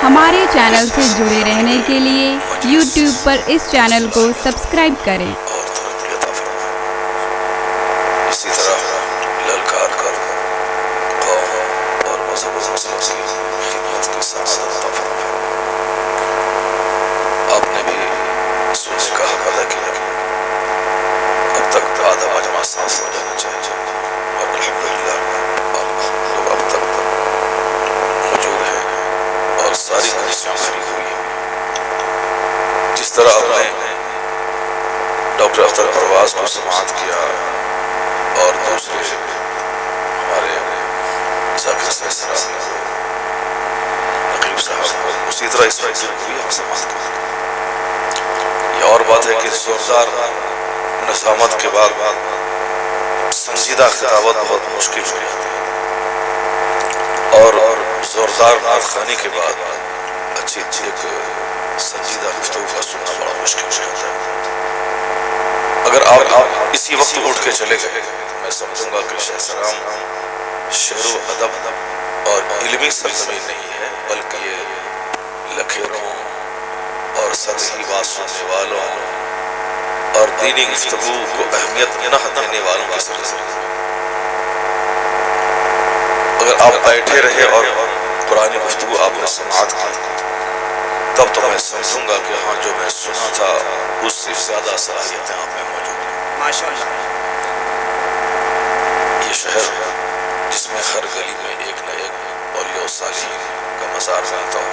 ہمارے چینل سے جڑے رہنے کے لیے یوٹیوب پر اس چینل کو سبسکرائب کریں۔ اور ترقی عطا فرمائے۔ اسی طرح للکار کر قوم اور مذہب و مسلک کی خدمت کی سعادت عطا فرمائے۔ آپ نے بھی سننے کا حق ادا کیا۔ اب تک آدھا مجمع صاف ہو جانا چاہیے اور الحمدللہ آپ لوگ اب تک موجود ہیں اور ساری کرسیاں بھری ہوئی ہیں۔ جس طرح آپ نے ڈاکٹر اختر پرواز کو سماعت کیا اور دوسرے ہمارے ذاکر سرامی کو، نقیب صاحب کو، اسی طرح اس وقت کو بھی ہم سماعت کریں۔ یہ اور بات ہے کہ زوردار نظامت کے بعد سنجیدہ خطابت بہت مشکل ہو جاتی ہے اور زوردار نعت خوانی کے بعد اچھی ایک سنجیدہ گفتگو کا سننا بڑا مشکل ہو جاتا ہے۔ اگر آپ اسی وقت اٹھ کے چلے گئے میں سمجھوں گا کہ شاہ سلام شعر و ادب اور علمی سرزمین نہیں ہے، بلکہ یہ لکھیروں اور سطحی بات سننے والوں اور دینی گفتگو کو اہمیت نہ دینے والوں کی سرزمین ہے۔ اگر آپ بیٹھے رہے اور قرآن گفتگو آپ نے سماعت کی تب تو میں سمجھوں گا کہ ہاں جو میں سنا تھا اس سے زیادہ صلاحیتیں آپ میں موجود ہیں۔ ماشاءاللہ۔ یہ شہر جس میں ہر گلی میں ایک نہ ایک اولیاء و صالحین کا مزار بنتا ہو،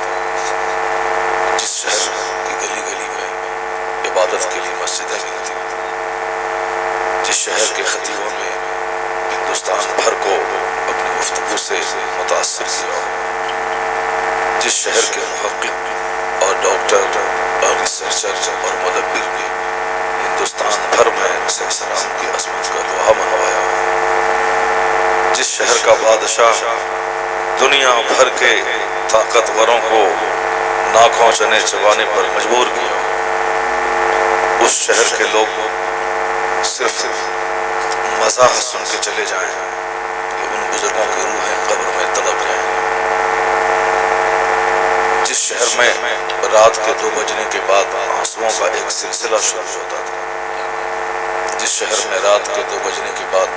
جس شہر کی گلی گلی میں عبادت کے لیے مسجدیں ملتی ہوں، جس شہر کے خطیبوں نے ہندوستان بھر کو اپنی گفتگو سے متاثر کیا ہو، جس شہر کے محقق اور ڈاکٹر اور ریسرچر اور مدبر نے ہندوستان بھر میں شاہ سلام کی عظمت کا لوہا منوایا، جس شہر کا بادشاہ دنیا بھر کے طاقتوروں کو ناکوں چنے چبانے پر مجبور کیا، اس شہر کے لوگ صرف مزاح سن کے چلے جائیں کہ ان بزرگوں کی روحیں قبر میں تڑپ جائیں، جس شہر میں رات کے 2 بجنے کے بعد آنسوؤں کا ایک سلسلہ شروع ہوتا تھا، جس شہر میں رات کے 2 بجنے کے بعد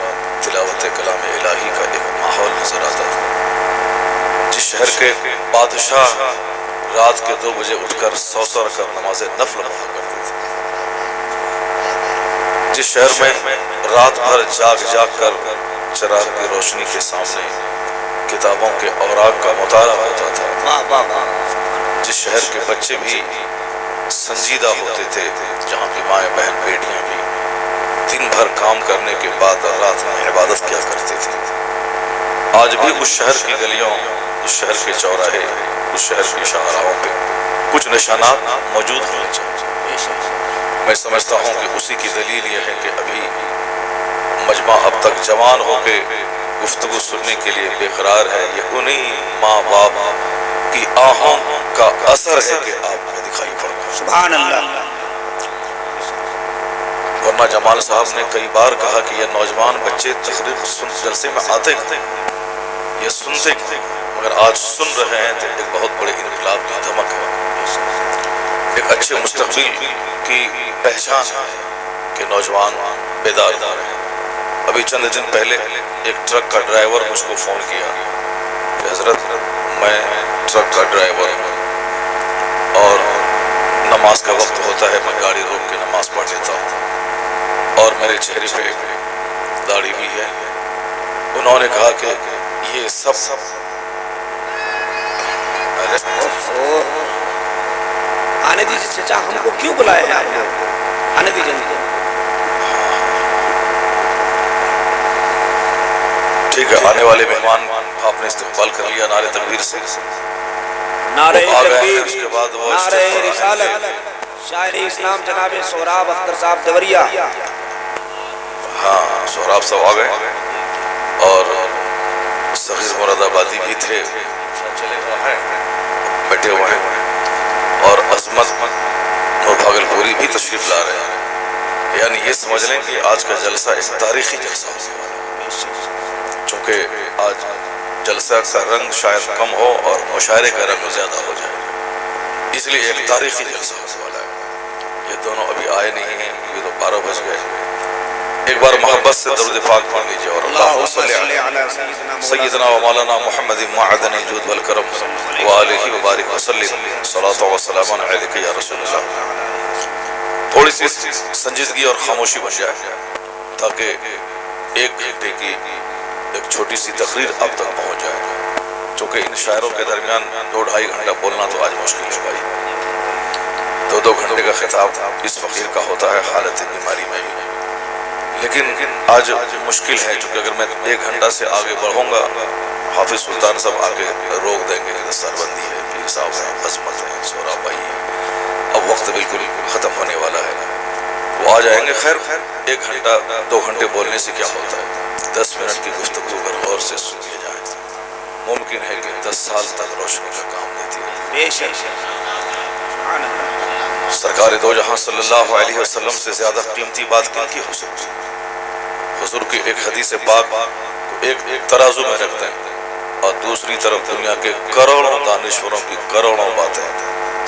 تلاوت کلام الہی کا ایک ماحول نظر آتا تھا، جس شہر کے بادشاہ رات کے 2 بجے اٹھ کر 100 رکعت نماز نفل پڑھا کرتے تھے، جس شہر میں رات بھر جاگ جاگ کر چراغ کی روشنی کے سامنے کتابوں کے اوراق کا مطالعہ ہوتا تھا، جس شہر کے بچے بھی سنجیدہ ہوتے تھے، جہاں کی مائیں بہن بیٹیاں بھی دن بھر کام کرنے کے بعد رات میں عبادت کیا کرتے تھے، آج بھی اس شہر کی گلیوں، اس شہر کے چوراہے، اس شہر کی شاہراہوں پہ کچھ نشانات موجود ہونے چاہیے۔ میں سمجھتا ہوں کہ اسی کی دلیل یہ ہے کہ ابھی مجمع اب تک جوان ہو کے گفتگو سننے کے لیے بے قرار ہے، یہ انہی ماں باپ کی آہوں کا اثر ہے کہ آپ میں دکھائی پڑ رہا ہے۔ سبحان اللہ۔ ورنہ جمال صاحب نے کئی بار کہا کہ یہ نوجوان بچے تقریر جلسے میں آتے تھے، یہ سنتے تھے، مگر آج سن رہے ہیں تو ایک بہت بڑے انقلاب کی دھمک ہے، ایک اچھے مستقبل کی پہچان ہے کہ نوجوان بیدار ہو رہے ہیں۔ ابھی چند دن پہلے ایک ٹرک کا ڈرائیور مجھ کو فون کیا کہ حضرت میں ٹرک کا ڈرائیور ہوں اور نماز کا وقت ہوتا ہے، میں گاڑی روک کے نماز پڑھ لیتا ہوں اور میرے چہرے پہ داڑھی بھی ہے۔ انہوں نے کہا کہ یہ سب آنے دیجیے چچا، ہم کو کیوں بلایا ہے آپ لوگ؟ آنے دیجیے۔ ٹھیک ہے، آنے والے مہمان آپ نے استقبال کر لیا نعرے تکبیر سے، نعرہ وہ آ گئے ہیں، تکبیر، اس کے بعد وہ نعرہ رسالت، شاعر اسلام جناب سہراب اختر صاحب دیوریا۔ ہاں سہراب صاحب آ گئے اور صغیر مراد آبادی بھی تھے، بیٹھے ہوئے ہیں، اور عظمت نور بھاگل پوری بھی تشریف لا رہے ہیں، یعنی یہ سمجھ لیں کہ آج کا جلسہ ایک تاریخی جلسہ ہونے والا ہے، چونکہ آج جلسہ کا رنگ شاید کم ہو اور مشاعرے کا رنگ زیادہ ہو جائے۔ لیے ایک تاریخی جلسہ ہونے والا ہے. یہ دونوں ابھی آئے نہیں ہیں، یہ تو 12 بج گئے. ایک بار محبت سے درود پاک پڑھ لیجیے. اور اللہم صلی علی سیدنا و مولانا محمد معدن الجود والکرم وآلہ وبارک وسلم صلاۃ و سلام علیک یا رسول اللہ. تھوڑی سی سنجیدگی اور خاموشی بن جائے تاکہ 1 گھنٹے کی ایک چھوٹی سی تقریر آپ تک پہنچ جائے. چونکہ ان شاعروں کے درمیان 2-2.5 گھنٹہ بولنا تو آج مشکل ہے بھائی. 2 گھنٹے کا خطاب اس فقیر کا ہوتا ہے حالت بیماری میں بھی. لیکن آج مشکل ہے چونکہ اگر میں 1 گھنٹہ سے آگے بڑھوں گا حافظ سلطان صاحب آگے روک دیں گے کہ دستاربندی ہے، پیر صاحب ہیں، عظمت ہیں، سہراب بھائی ہیں. اب وقت بالکل ختم ہونے والا ہے. وہ آ جائیں گے. خیر 1 گھنٹہ 2 گھنٹے بولنے سے کیا ہوتا ہے؟ 10 منٹ کی گفتگو اگر غور سے سن لی جائے ممکن ہے کہ 10 سال تک روشنی کا کام دیتی رہے. سرکار دو جہاں صلی اللہ علیہ وسلم سے زیادہ قیمتی بات کن کی ہو سکتی ہے؟ حضور کی ایک حدیث پاک کو ایک ترازو میں رکھ دیں اور دوسری طرف دنیا کے کروڑوں دانشوروں کی کروڑوں باتیں،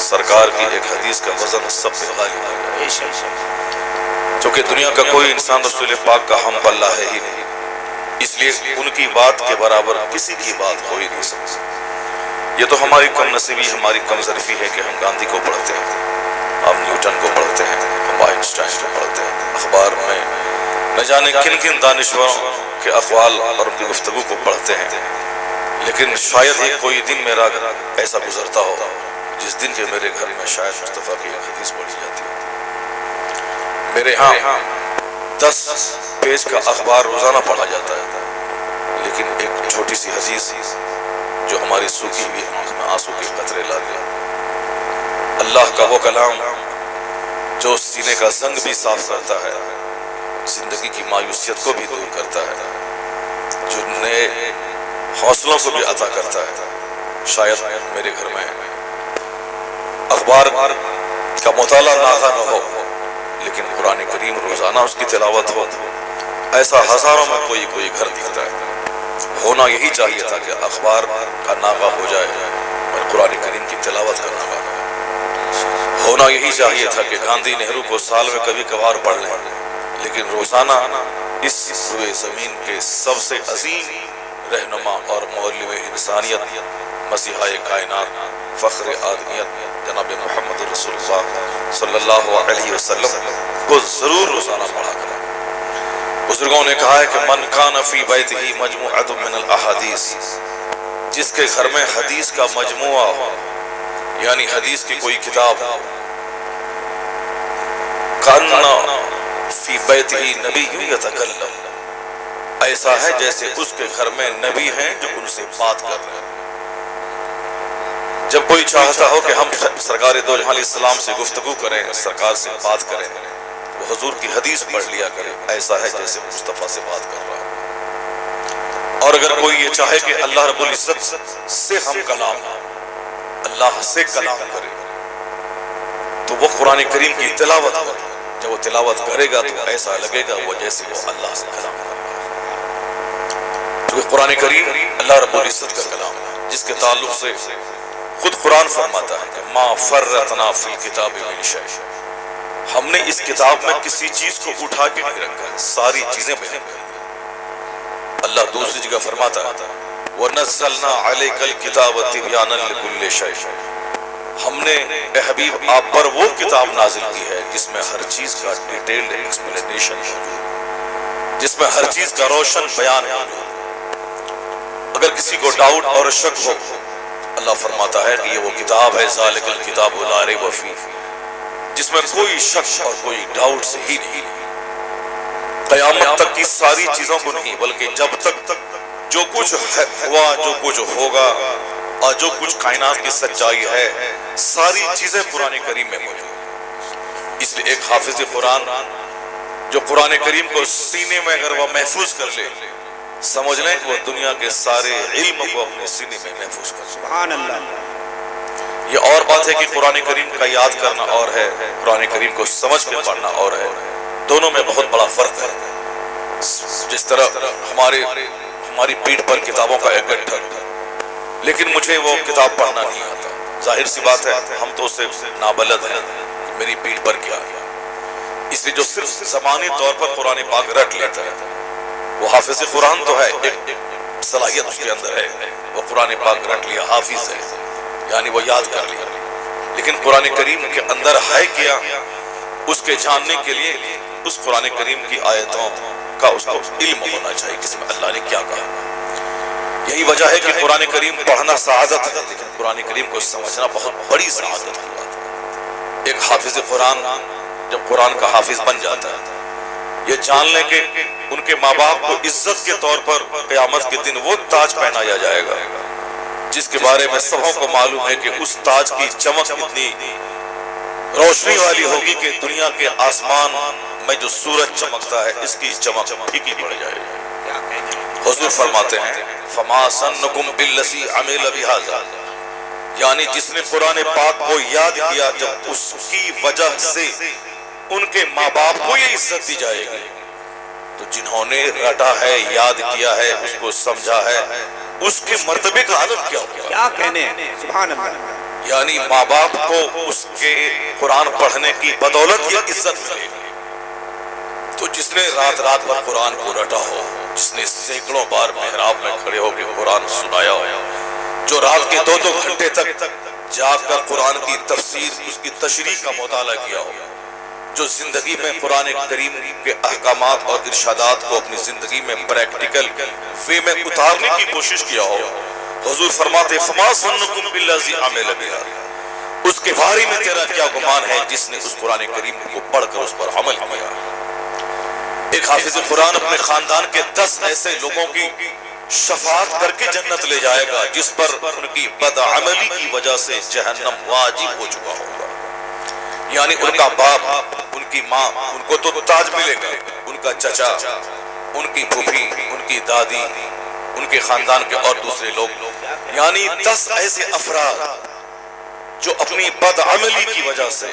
سرکار کی ایک حدیث کا وزن سب پہ غالب ہو جائے. چونکہ دنیا کا کوئی انسان رسول پاک کا ہم پلہ ہے ہی نہیں، اس لیے ان کی بات کے برابر کسی کی بات ہو ہی نہیں سکتی. یہ تو ہماری کم نصیبی، ہماری کم ظرفی ہے کہ ہم گاندھی کو پڑھتے ہیں، ہم نیوٹن کو پڑھتے ہیں، ہم آئنسٹائن کو پڑھتے ہیں، اخبار میں نہ جانے کن کن دانشوروں کے اقوال اور ان کی گفتگو کو پڑھتے ہیں. لیکن شاید ہی کوئی دن میرا ایسا گزرتا ہو جس دن کے میرے گھر میں شاید مصطفیٰ کی ایک حدیث پڑھی جاتی ہے. میرے ہاں 10 پیج کا اخبار روزانہ پڑھا جاتا ہے، لیکن ایک چھوٹی سی حدیث جو ہماری سوکھی ہوئی آنکھ میں آنسو کے قطرے لا دیا. اللہ کا وہ کلام جو سینے کا زنگ بھی صاف کرتا ہے، زندگی کی مایوسیت کو بھی دور کرتا ہے، جو نئے حوصلوں کو بھی عطا کرتا ہے. شاید میرے گھر میں اخبار کا مطالعہ ناغہ نہ ہو لیکن قرآن کریم روزانہ اس کی تلاوت ہو. ایسا ہزاروں میں کوئی گھر دکھتا ہے. ہونا یہی چاہیے تھا کہ اخبار کا ناغہ ہو جائے اور قرآن کریم کی تلاوت کا ناغہ. ہونا یہی چاہیے تھا کہ گاندھی نہرو کو سال میں کبھی کبھار پڑھ لیں، لیکن روزانہ اس روئے زمین کے سب سے عظیم رہنما اور معلم انسانیت، مسیحا کائنات، فخر آدمیت جناب محمد رسول اللہ صلی اللہ علیہ وسلم کو ضرور روزانہ پڑھا کریں. بزرگوں نے کہا ہے کہ من کان فی بیتہ مجموعۃ من الاحادیث، جس کے گھر میں حدیث کا مجموعہ ہو، یعنی حدیث کی کوئی کتاب ہو، کان فی بیتہ نبی یتکلم، ایسا ہے جیسے اس کے گھر میں نبی ہیں جو ان سے بات کر رہے ہیں. جب کوئی چاہتا ہو کہ ہم سرکار دو جہاں علیہ السلام سے گفتگو کریں، سرکار سے بات کریں، وہ حضور کی حدیث پڑھ لیا کرے. ایسا ہے جیسے مصطفیٰ سے بات کر رہا ہے. اور اگر کوئی یہ چاہے کہ اللہ رب العزت سے ہم کلام، اللہ سے کلام کرے، تو وہ قرآن کریم کی تلاوت کرے. جب وہ تلاوت کرے گا تو ایسا لگے گا وہ جیسے وہ اللہ سے کلام کر رہا ہے. کیونکہ قرآن کریم اللہ رب العزت کا کلام ہے، جس کے تعلق سے خود قرآن فرماتا ہے کہ ما فرطنا فی الکتاب من شیء، ہم نے اس کتاب میں کسی چیز کو اٹھا کے نہیں رکھا ہے، ساری چیزیں بیان کر دی. اللہ دوسری جگہ فرماتا ہے وَنَزَّلْنَا عَلَيْكَ الْكِتَابَ تِبْيَانًا لِكُلِّ شَيْءٍ، ہم نے اے حبیب آپ پر وہ کتاب نازل کی ہے جس میں ہر چیز کا ڈیٹیلڈ ایکسپلینیشن موجود ہے، جس میں ہر چیز کا روشن بیان موجود ہے. اگر کسی کو ڈاؤٹ اور شک ہو، اللہ فرماتا ہے کہ یہ وہ کتاب ہے ذالک الکتاب لا ریب فیہ، جس میں کوئی شک اور کوئی ڈاؤٹ سے ہی نہیں. قیامت تک کی ساری چیزوں کو نہیں بلکہ جب تک جو کچھ ہوا، جو کچھ ہوگا اور جو کچھ کائنات کی سچائی ہے، ساری چیزیں قرآن کریم میں موجود ہیں. اس لیے ایک حافظ قرآن جو قرآن کریم کو سینے میں اگر وہ محفوظ کر لے، سمجھ لیں کہ وہ دنیا کے سارے علم کو اپنے سینے میں محفوظ کر. سبحان اللہ. یہ اور بات ہے کہ قرآن کریم کا یاد کرنا اور ہے، قرآن کریم کو سمجھ کے پڑھنا اور ہے. دونوں میں بہت بڑا فرق ہے. جس طرح ہماری پیٹھ پر کتابوں کا ایک گٹھر، لیکن مجھے وہ کتاب پڑھنا نہیں آتا، ظاہر سی بات ہے ہم تو اس سے نابلد ہیں، میری پیٹھ پر کیا ہے، اس لیے جو صرف زبانی طور پر قرآن پاک رٹ لیتا ہے وہ حافظ قرآن تو ہے، ایک صلاحیت اس کے اندر ہے، وہ قرآن پاک رٹ لیا، حافظ ہے، یعنی وہ یاد کر لیا، لیکن قرآن کریم کے اندر ہے کیا، اس کے جاننے کے لیے اس قرآن کریم کی آیتوں کا اس کو علم ہونا چاہیے کہ اس میں اللہ نے کیا کہا۔ یہی وجہ ہے کہ قرآن کریم پڑھنا سعادت ہے، لیکن قرآن کریم کو سمجھنا بہت بڑی سعادت کی بات ہے۔ ایک حافظ قرآن جب قرآن کا حافظ بن جاتا ہے، یہ جان لیں کہ ان کے ماں باپ کو عزت کے طور پر قیامت کے دن وہ تاج پہنایا جائے گا جس کے بارے میں سبوں کو معلوم ہے کہ اس تاج کی چمک اتنی روشنی والی ہوگی کہ دنیا کے آسمان میں جو سورج چمکتا ہے اس کی چمک پھیکی پڑ جائے گی۔ حضور فرماتے ہیں فما سنکم بالذی عمل بہذا، یعنی جس نے قرآن پاک کو یاد کیا جب اس کی وجہ سے ان کے ماں باپ کو یہ عزت دی جائے گی، تو جنہوں نے رٹا ہے، یاد کیا ہے، اس کو سمجھا ہے، اس کے مرتبے کا عالم کیا ہوگا؟ کیا کہنے ہیں، سبحان اللہ۔ یعنی ماں باپ کو اس کے قرآن پڑھنے کی بدولت یہ عزت ملے گی۔ تو جس نے رات رات بھر قرآن کو رٹا ہو، جس نے سینکڑوں بار محراب میں کھڑے ہو کے قرآن سنایا ہو، جو رات کے 2-2 گھنٹے تک جاگ کر قرآن کی تفسیر، اس کی تشریح کا مطالعہ کیا ہو، جو زندگی میں قرآن کریم کے احکامات اور ارشادات کو اپنی زندگی میں پریکٹیکل وے میں اتارنے کی کوشش کیا ہو، حضور فرماتے فما ظنکم بالذی عمل بہذا، اس کے بارے میں تیرا کیا گمان ہے جس نے اس قرآن کریم کو پڑھ کر اس پر عمل کیا۔ ایک حافظ قرآن اپنے خاندان کے 10 ایسے لوگوں کی شفاعت کر کے جنت لے جائے گا جس پر ان کی بدعملی کی وجہ سے جہنم واجب ہو چکا ہوگا۔ یعنی ان کا باپ، ان کی ماں، ان کو تو تاج ملے گا، ان کا چچا، ان کی پھوپھی، ان کی دادی، ان کے خاندان کے اور دوسرے لوگ، یعنی 10 ایسے افراد جو اپنی بدعملی کی وجہ سے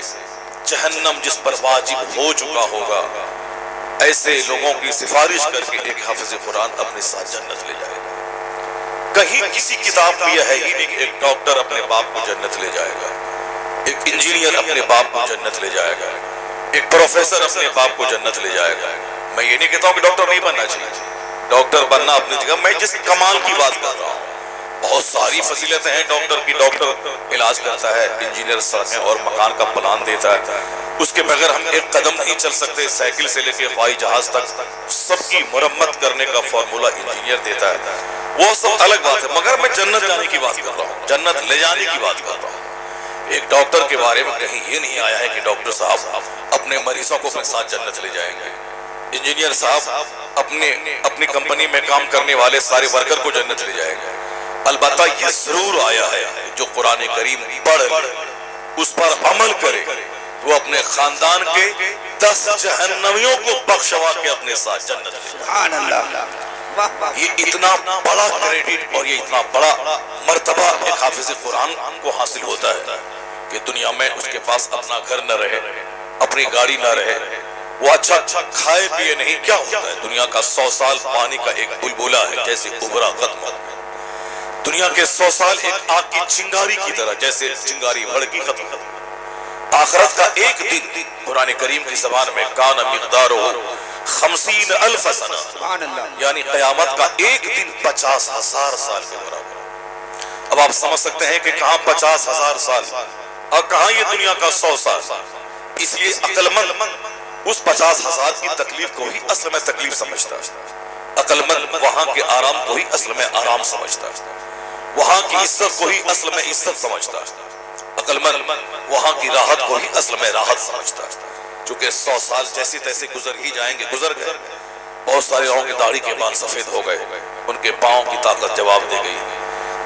جہنم جس پر واجب ہو چکا ہوگا، ایسے لوگوں کی سفارش کر کے ایک حافظ قرآن اپنے ساتھ جنت لے جائے گا۔ کہیں کسی کتاب میں یہ ہے ہی نہیں کہ ایک ڈاکٹر اپنے باپ کو جنت لے جائے گا، ایک انجینئر اپنے باپ کو جنت لے جائے گا، ایک پروفیسر اپنے باپ کو جنت لے جائے گا۔ میں یہ نہیں کہتا ہوں کہ ڈاکٹر نہیں بننا چاہیے، ڈاکٹر بننا اپنی جگہ، میں جس کمال کی بات کر رہا ہوں، بہت ساری فضیلتیں ہیں ڈاکٹر کی، ڈاکٹر علاج کرتا ہے، انجینئر سڑکیں اور مکان کا پلان دیتا ہے، اس کے بغیر ہم ایک قدم نہیں چل سکتے، سائیکل سے لے کے ہوائی جہاز تک سب کی مرمت کرنے کا فارمولہ انجینئر دیتا ہے، وہ سب الگ بات ہے، مگر میں جنت جانے کی بات کر رہا ہوں، جنت لے جانے کی بات کر رہا ہوں۔ ایک ڈاکٹر کے بارے میں کہیں یہ نہیں آیا ہے کہ ڈاکٹر صاحب اپنے مریضوں کو اپنے ساتھ جنت لے جائیں گے، انجینئر صاحب اپنی کمپنی میں کام کرنے والے سارے ورکر کو جنت لے جائیں گے۔ البتہ یہ ضرور آیا ہے جو قرآن کریم پڑھ لے، اس پر عمل کرے، وہ اپنے خاندان کے 10 جہنمیوں کو بخشوا کے اپنے ساتھ جنت لے جائے۔ سبحان اللہ۔ یہ اتنا بڑا کریڈٹ اور یہ اتنا بڑا مرتبہ ایک حافظ قرآن کو حاصل ہوتا ہے کہ دنیا میں اس کے پاس اپنا گھر نہ رہے، اپنی گاڑی نہ رہے، وہ اچھا کھائے پیے نہیں، کیا ہوتا ہے دنیا کا 100 سال پانی کا ایک بلبلہ ہے جیسے ابھرا ختم، دنیا کے 100 سال ایک آگ کی چنگاری کی طرح جیسے چنگاری بھڑکی ختم، آخرت کا ایک دن قرآن کریم کی زبان میں کان مقدارہ 50,000 سنہ، سبحان اللہ۔ یعنی قیامت کا ایک دن 50,000 سال کے برابر۔ اب آپ سمجھ سکتے ہیں کہ کہاں 50,000 سال اور کہاں یہ دنیا کا 100 سال، اس لیے عقل مند اس 50,000 کی تکلیف کو ہی اصل میں تکلیف سمجھتا ہے، عقل مند وہاں کے آرام کو ہی اصل میں آرام سمجھتا ہے، وہاں کی عزت کو ہی اصل میں عزت سمجھتا ہے، عقل مند وہاں کی راحت کو ہی اصل میں راحت سمجھتا ہے۔ چونکہ 100 سال جیسے تیسے گزر ہی جائیں گے، گزر گئے، بہت سارے لوگوں کی داڑھی کے بال سفید ہو گئے، ان کے پاؤں کی طاقت جواب دے گئی،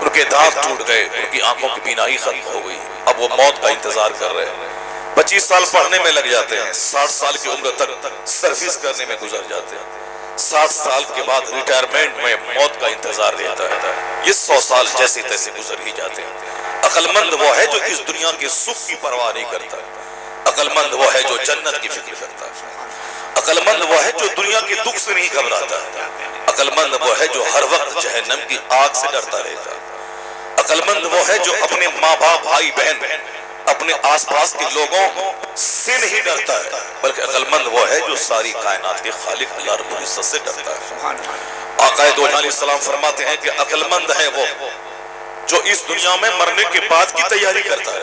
ان کے دانت ٹوٹ گئے، ان کی آنکھوں کی بینائی ختم ہو گئی، اب وہ موت کا انتظار کر رہے ہیں۔ 25 سال پڑھنے میں لگ جاتے ہیں، 60 سال کی عمر تک سروس کرنے میں گزر جاتے ہیں، 60 سال کے بعد ریٹائرمنٹ میں موت کا انتظار رہتا ہے، یہ 100 سال جیسے تیسے گزر ہی جاتے ہیں۔ عقل مند وہ ہے جو اس دنیا کے سکھ کی پرواہ نہیں کرتا، عقل مند وہ ہے جو جنت کی فکر کرتا ہے، عقل مند وہ ہے جو دنیا کے دکھ سے نہیں گھبراتا ہے، عقل مند وہ ہے جو ہر وقت جہنم کی آگ سے ڈرتا رہتا ہے، عقل مند وہ ہے جو اپنے ماں باپ بھائی بہن اپنے آس پاس کے لوگوں سے نہیں ڈرتا ہے، بلکہ عقل مند وہ ہے جو ساری کائنات کے خالق اللہ رب العزت سے ڈرتا ہے۔ آقا دو علیہ السلام فرماتے ہیں کہ عقل مند ہے وہ جو اس دنیا میں مرنے کے بعد کی تیاری کرتا ہے،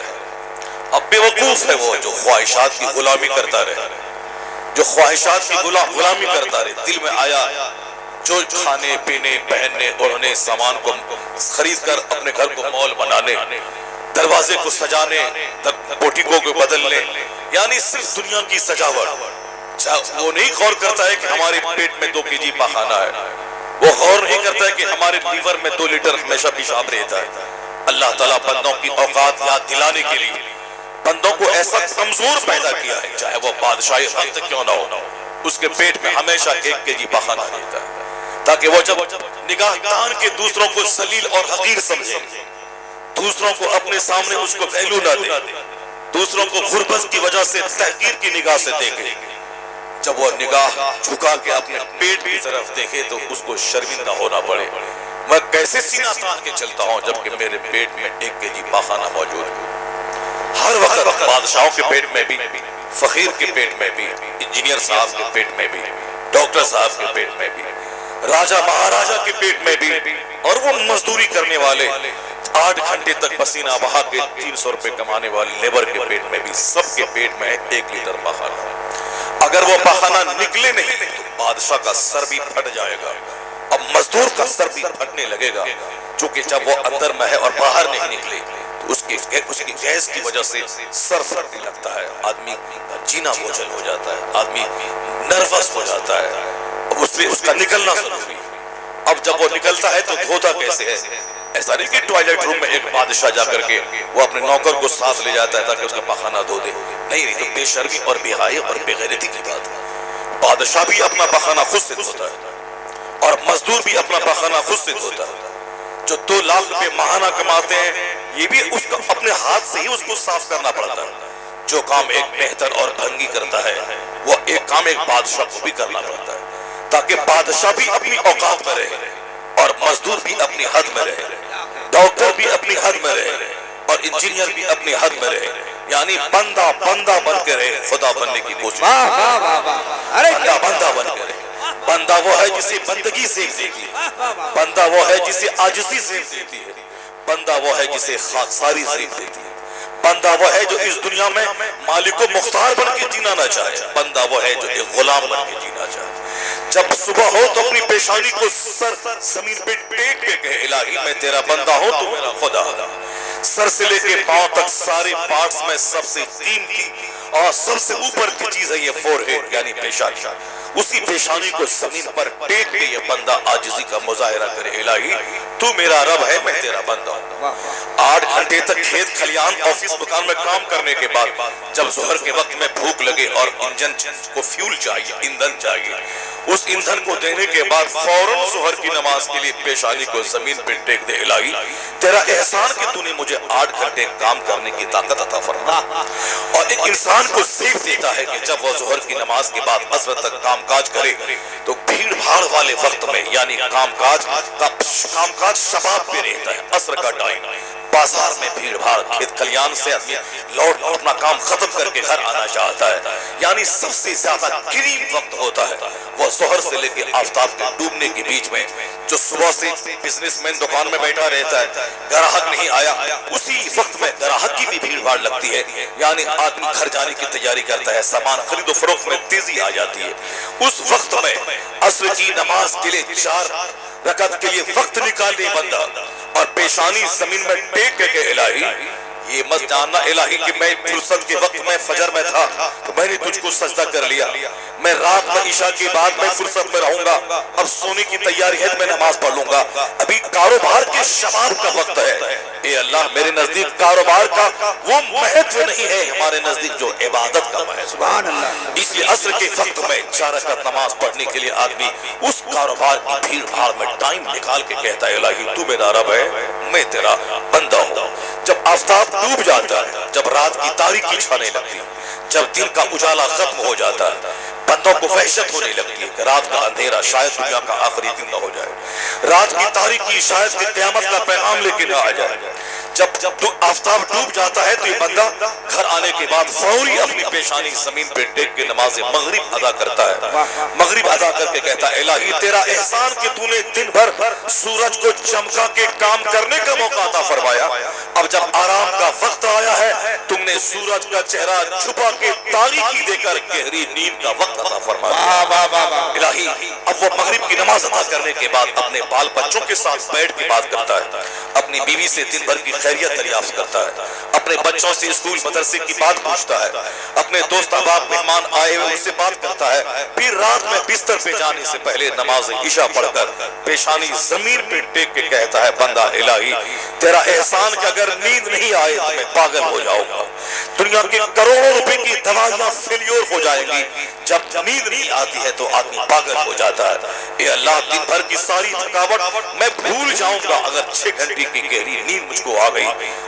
اب بے وقوف ہے وہ جو خواہشات کی غلامی کرتا رہے، جو خواہشات کی غلامی کرتا رہے، دل میں آیا جو کھانے پینے پہننے اور سامان کو خرید کر اپنے گھر کو مال بنانے، دروازے کو سجانے، پوٹیکوں کو بدلنے، یعنی صرف دنیا کی سجاوٹ، وہ نہیں غور کرتا ہے کہ ہمارے پیٹ میں 2 kg پاخانہ ہے، وہ غور نہیں کرتا ہے کہ ہمارے لیور میں 2 لیٹر ہمیشہ پیشاب رہتا ہے۔ اللہ تعالیٰ بندوں کی اوقات یاد دلانے کے لیے بندوں کو ایسا کمزور پیدا کیا ہے، چاہے وہ بادشاہی وقت کیوں نہ ہو، اس کے پیٹ میں ہمیشہ 1 kg پاخانہ رہتا ہے، تاکہ وہ جب نگاہ تان کے دوسروں کو ذلیل اور حقیر سمجھے، دوسروں کو اپنے سامنے اس کو ویلو نہ دے، دوسروں کو غربت کی وجہ سے تحقیر کی نگاہ سے دیکھے، جب وہ نگاہ جھکا کے اپنے پیٹ کی طرف دیکھے تو اس کو شرمندہ ہونا پڑے، میں کیسے سینہ تان کے چلتا ہوں جبکہ میرے پیٹ میں 1 kg پاخانہ موجود ہے۔ ہر وقت بادشاہوں کے پیٹ میں بھی، فقیر کے پیٹ میں بھی، انجینئر صاحب کے پیٹ میں بھی، ڈاکٹر صاحب کے پیٹ میں بھی، راجہ مہاراجہ کے پیٹ میں بھی، اور وہ مزدوری کرنے والے 8 گھنٹے تک پسینہ بہا کے 300 روپے کمانے والے لیبر کے پیٹ میں بھی، سب کے پیٹ میں 1 لیٹر پاخانہ۔ اگر وہ پاخانہ نکلے نہیں تو بادشاہ کا سر بھی پھٹ جائے گا، اب مزدور کا سر بھی پھٹنے لگے گا، چونکہ جب وہ اندر میں ہے اور باہر نہیں نکلے تو اس کی گیس کی وجہ سے سر پھٹنے لگتا ہے، آدمی کا جینا بوجھل ہو جاتا ہے، آدمی نروس ہو جاتا ہے، اب اس لیے اس کا نکلنا ضروری ہے۔ اب جب وہ نکلتا ہے تو دھوتا کیسے ہے؟ ایسا نہیں کہ ٹوائلٹ روم میں ایک بادشاہ جا کر کے وہ اپنے نوکر کو ساتھ لے جاتا ہے تاکہ اس کا پاخانہ دھو دے، نہیں، تو بے شرمی اور بے حیائی اور بے غیرتی کی بات ہے۔ بادشاہ بھی اپنا پاخانہ خود سے دھوتا ہے اور مزدور بھی اپنا پاخانہ خود سے دھوتا ہے۔ جو 2 لاکھ روپے ماہانہ کماتے ہیں یہ بھی اس کو اپنے ہاتھ سے ہی اس کو صاف کرنا پڑتا ہے۔ جو کام ایک بہتر اور بھنگی کرتا ہے وہ ایک کام ایک بادشاہ کو بھی کرنا پڑتا ہے، تاکہ بادشاہ بھی اپنی اوقات میں رہے اور مزدور بھی اپنی حد میں رہے، ڈاکٹر بھی اپنی حد میں رہے اور انجینئر بھی اپنی حد میں رہے، یعنی بندہ بن کے رہے، خدا بننے کی کوشش، بندہ بن کے رہے۔ بندہ وہ ہے جسے بندگی سیکھ دیتی ہے، بندہ وہ ہے جسے عاجزی سیکھ دیتی ہے، بندہ وہ ہے جسے خاکساری سیکھ دیتی ہے، بندہ وہ ہے جو اس دنیا میں مالک و مختار بن کے جینا نہ چاہے، بندہ وہ ہے جو ایک غلام بن کے جینا چاہے۔ جب صبح ہو تو اپنی پیشانی کو سر زمین پہ ٹیک کے کہے الہی میں تیرا بندہ ہوں تو میرا خدا، سر سے لے کے پاؤں تک سارے پارٹس میں سب سے قیمتی اور سب سے اوپر کی چیز ہے یہ فور ہیڈ یعنی پیشانی، اسی پیشانی کو زمین پر ٹیک کے یہ بندہ عاجزی کا مظاہرہ کرے الہی تو میرا رب ہے میں تیرا بندہ ہوں۔ 8 گھنٹے تک کھیت کھلیان آفس مکان میں کام کرنے کے بعد جب ظہر کے وقت میں بھوک لگے اور انجن کو فیول چاہیے، ایندھن چاہیے، اس ایندھن کو دینے کے بعد فوراً ظہر کی نماز کے لیے پیشانی کو زمین پہ ٹیک دے الہی تیرا احسان کہ تو نے مجھے 8 گھنٹے کام کرنے کی طاقت عطا فرما۔ اور ایک انسان کو سیکھ دیتا ہے کہ جب وہ ظہر کی نماز کے بعد عصر تک کام کاج کرے تو بھیڑ بھاڑ والے وقت میں یعنی کام کاج شباب پہ رہتا ہے، عصر کا ٹائم، بازار میں بھیڑ بھاڑ، کھیت کھلیان سے آدمی لوٹ اپنا کام ختم کر کے گھر آنا چاہتا ہے، یعنی سب سے زیادہ کریم وقت ہوتا ہے وہ ظہر سے لے کے آفتاب کے ڈوبنے کے بیچ میں۔ جو صبح سے بزنس مین دکان میں بیٹھا رہتا ہے، گراہک نہیں آیا، اسی وقت میں گراہک کی بھی بھیڑ بھاڑ لگتی ہے، یعنی آدمی گھر جانے کی تیاری کرتا ہے، سامان خرید و فروخت میں تیزی آ جاتی ہے۔ اس وقت میں عصر کی نماز کے لیے 4 رکعت کے لیے وقت نکالے بندہ اور پیشانی زمین میں ٹیک کے الہی یہ مت جاننا الہی کہ میں فرصت کے وقت میں فجر میں تھا تو میں نے تجھ کو سجدہ کر لیا، میں رات میں عشاء کے بعد میں فرصت میں رہوں گا، اب سونے کی تیاری ہے میں نماز پڑھ لوں گا، ابھی کاروبار کے شباب کا وقت ہے، اے اللہ میرے نزدیک کاروبار کا وہ مہتو نہیں ہے ہمارے نزدیک جو عبادت کا مہتو ہے، اس لیے عصر کے وقت میں 4 رکعت نماز پڑھنے کے لیے آدمی اس کاروبار کی بھیڑ بھاڑ میں ٹائم نکال کے کہتا ہے الہی تو میرا رب ہے میں تیرا بندہ ہوں۔ جب آفتاب ڈوب جاتا ہے، جب رات کی تاریکی چھانے لگتی ہے، جب دن کا اجالا ختم ہو جاتا ہے، بندوں کو وحشت ہونے لگتی ہے کہ رات کا اندھیرا شاید دنیا کا آخری دن نہ ہو جائے، رات کی تاریکی شاید کہ قیامت کا پیغام لے کے نہ آ جائے۔ جب آفتاب ڈوب جاتا ہے تو یہ بندہ گھر آنے کے بعد فوری اپنی پیشانی زمین پہ ٹیک کے نماز مغرب ادا کرتا ہے، مغرب ادا کر کے کہتا ہے الہی تیرا احسان کہ تو نے دن بھر سورج کو چمکا کے کام کرنے کا موقع عطا فرمایا، اب جب آرام کا وقت آیا ہے تم نے سورج کا چہرہ چھپا کے تاریکی دے کر گہری نیند کا وقت عطا فرمایا۔ الہی اب وہ مغرب کی نماز ادا کرنے کے بعد اپنے بال بچوں کے ساتھ بیٹھ کے بات کرتا ہے، اپنی بیوی سے دن بھر کی خیریت دریافت کرتا ہے، اپنے بچوں سے اسکول مدرسے کی بات پوچھتا ہے، اپنے دوست احباب مہمان آئے ہوئے ان سے بات کرتا ہے، پھر رات میں بستر پہ جانے سے پہلے نماز عشاء پڑھ کر پیشانی زمین پہ ٹیک کے کہتا ہے بندہ الہی تیرا احسان کہ اگر نیند نہیں آئے تو میں پاگل ہو جاؤں گا، دنیا کے کروڑوں روپے کی دوائیاں فیلیور ہو جائیں گی، جب نیند نہیں آتی ہے تو آدمی پاگل ہو جاتا ہے۔ اے اللہ دن بھر کی ساری تھکاوٹ میں بھول جاؤں گا اگر 6 گھنٹے کی گہری نیند مجھ کو آ گئی،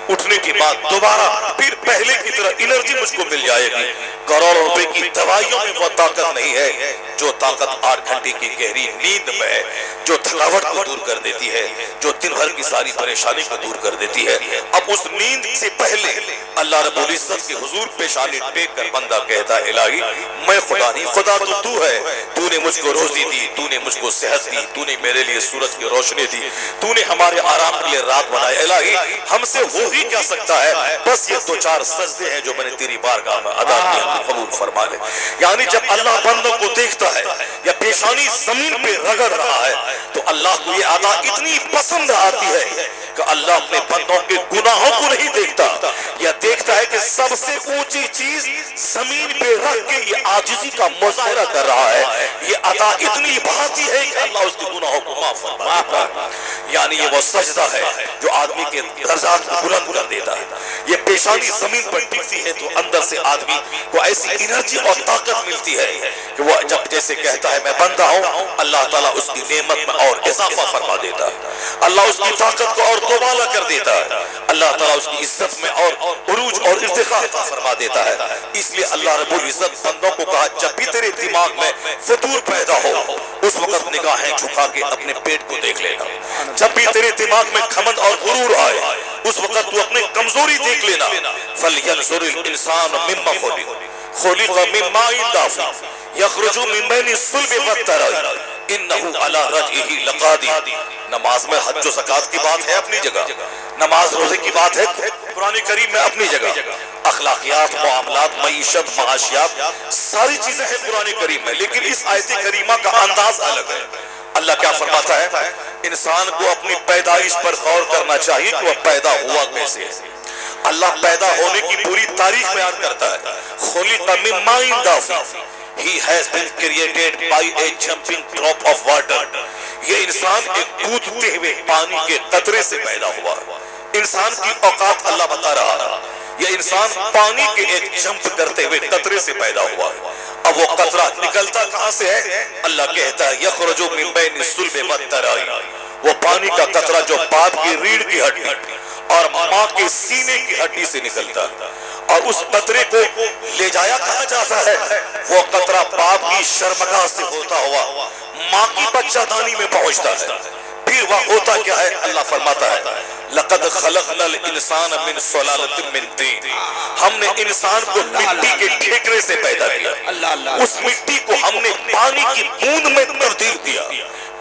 اٹھنے کے بعد دوبارہ پھر پہلے کی طرح انرجی مجھ کو مل جائے گی۔ کروڑوں روپے کی دوائیوں میں وہ طاقت نہیں ہے جو طاقت 8 گھنٹے کی گہری نیند میں ہے، جو تھکاوٹ کو دور کر دیتی ہے، جو دن بھر کی ساری پریشانی کو دور کر دیتی ہے۔ اب اس نیند سے پہلے اللہ رب العزت کے حضور پیشانی ٹیک کر بندہ کہتا ہے الہی میں خدا نہیں، خدا تو ہے، تو نے مجھ کو روزی دی، تو نے مجھ کو صحت دی، تو نے میرے لیے سورج کی روشنی دی، تو نے ہمارے آرام کے لیے رات بنائی، الہی ہم سے ہو ہی کیا سکتا ہے، بس یہ 2-4 سجدے ہیں جو میں نے تیری بارگاہ میں ادا کیا، قبول فرما لے۔ یعنی جب اللہ بندوں کو دیکھتا ہے یا پیشانی زمین پہ رگڑ رہا ہے تو اللہ کو یہ ادا اتنی پسند آتی ہے کہ اللہ اپنے بندوں کے گناہوں کو نہیں دیکھتا، یا دیکھتا ہے کہ سب سے اونچی چیز زمین پہ رکھ کے یہ عاجزی کا مظاہرہ کر رہا ہے، یہ ادا اتنی بھاتی ہے کہ اللہ اس کے گناہوں کو معاف فرما دیتا ہے۔ یعنی یہ وہ سجدہ ہے جو آدمی کے درجات کو بلند کر دیتا ہے، یہ پیشانی زمین پر ٹکتی ہے تو اندر سے آدمی کو ایسی انرجی اور طاقت ملتی ہے کہ وہ جب جیسے کہتا ہے میں بندہ ہوں، اللہ تعالیٰ اس کی نعمت میں اور اضافہ فرما دیتا ہے، اللہ اس کی طاقت کو اور دوبالا کر دیتا ہے، اللہ تعالیٰ اس کی عزت میں اور عروج اور ارتقاء عطا فرما دیتا ہے۔ اس لیے اللہ رب العزت بندوں کو کہا جب بھی تیرے دماغ میں فتور پیدا ہو اس وقت نگاہیں جھکا کے اپنے پیٹ کو دیکھ لینا، جب بھی تیرے دماغ میں گھمنڈ اور غرور آئے اس وقت تو اپنی کمزوری دیکھ لینا۔ فَلْيَنْظُرِ الْإِنسَانُ مِمَّا خُلِقَ مِن مَّاءٍ دَافِقٍ يَخْرُجُ مِن بَيْنِ الصُّلْبِ وَالتَّرَائِبِ إِنَّهُ عَلَى رَجْعِهِ لَقَادِرٌ۔ نماز میں حج و زکات کی بات ہے اپنی جگہ، نماز روزے کی بات ہے قرآن کریم میں اپنی جگہ، اخلاقیات، معاملات، معیشت، معاشیات ساری چیزیں ہیں قرآن کریم میں، لیکن اس آیت کریمہ کا انداز الگ ہے۔ اللہ کیا فرماتا ہے؟ انسان کو اپنی پیدائش پر غور کرنا چاہیے کہ وہ پیدا ہوا کیسے ہے۔ اللہ پیدا ہونے کی پوری تاریخ بیان کرتا ہے، خلق من ماء دافق He has been created by a jumping drop of water۔ یہ انسان ایک کودتے ہوئے پانی کے قطرے سے پیدا ہوا، انسان کی اوقات اللہ بتا رہا ہے، یہ انسان پانی کے ایک جمپ کرتے ہوئے قطرے سے پیدا ہوا، اب وہ قطرہ نکلتا کہاں سے ہے؟ اللہ کہتا ہے یخرج من بین الصلب والترائی، وہ پانی کا قطرہ جو باپ کی ریڑھ کی ہڈی اور ماں کے سینے کی ہڈی سے نکلتا ہے، اور اس قطرے کو لے جایا کہاں جاتا ہے؟ وہ قطرہ باپ کی شرمگاہ سے ہوتا ہوا ماں کی بچہ دانی میں پہنچتا ہے، پھر وہ ہوتا کیا ہے؟ اللہ فرماتا ہے لَقَدْ خَلَقْنَا الْإِنسَانَ مِنْ صُلَالَةٍ مِنْ طِينٍ، ہم نے انسان کو مٹی کے ٹھیکرے سے پیدا کیا، اس مٹی کو ہم نے پانی کی بوند میں تبدیل کیا،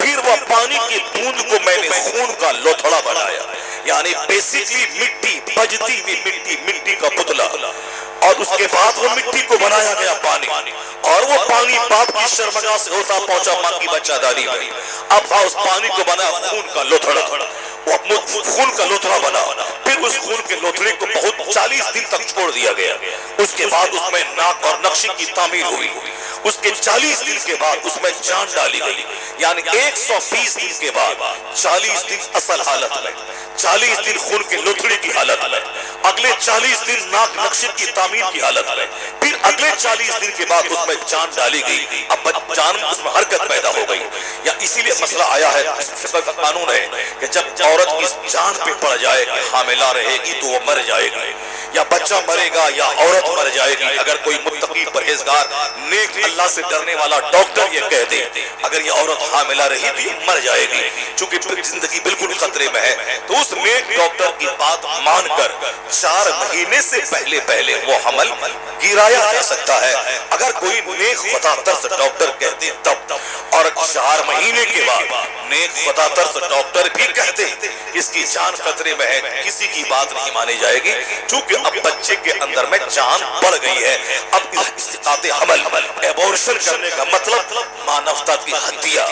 پھر وہ پانی کی بوند کو میں نے خون کا لوتھڑا بنایا، یعنی بیسیکلی مٹی، بجتی ہوئی مٹی، مٹی کا پتلا، اور اس کے بعد وہ مٹی کو بنایا گیا پانی، اور وہ پانی باپ کی شرمگاہ سے ہوتا پہنچا ماں کی بچہ داری میں، اب اس پانی کو بنا خون کا لوتھڑا، وہ خون کا لوتھڑا بنا، پھر اس خون کے لوتھڑے کو بہت 40 دن تک چھوڑ دیا گیا، اس کے بعد اس میں ناک اور نقشی کی تعمیر ہوئی، اس کے 40 دن کے بعد اس میں جان ڈالی گئی، یعنی 120 دن کے بعد 40 دن اصل حالت میں، 40 دن خون کے لوتھڑے کی حالت میں، اگلے 40 دن ناک نقشی کی تعمیر کی حالت میں، پھر اگلے 40 دن کے بعد اس میں جان ڈالی گئی، اب جان اس میں حرکت پیدا ہو گئی، یا اسی لیے مسئلہ آیا ہے، اس فقہ کا قانون ہے کہ جب عورت کی جان پہ پڑ جائے کہ حاملہ رہے گی تو وہ مر جائے گی، یا بچہ مرے گا یا عورت مر جائے گی، اگر کوئی متقی پرہیزگار نیک اللہ سے ڈرنے والا ڈاکٹر یہ کہہ دے اگر یہ عورت حاملہ رہی تو یہ مر جائے گی چونکہ زندگی بالکل خطرے میں ہے، تو اس نیک ڈاکٹر کی بات مان کر 4 مہینے سے پہلے وہ حمل گرایا جا سکتا ہے۔ اگر کوئی نیک خدا ترس ڈاکٹر کہہ دے تب، اور 4 مہینے کے بعد نیک خدا ترس ڈاکٹر بھی کہتے اس کی جان خطرے میں ہے، کسی کی بات نہیں مانی جائے گی چونکہ اب بچے کے اندر میں جان بڑھ گئی ہے۔ اب اسقاط حمل ایبورشن کرنے کا مطلب مانوتا کی ہتیا،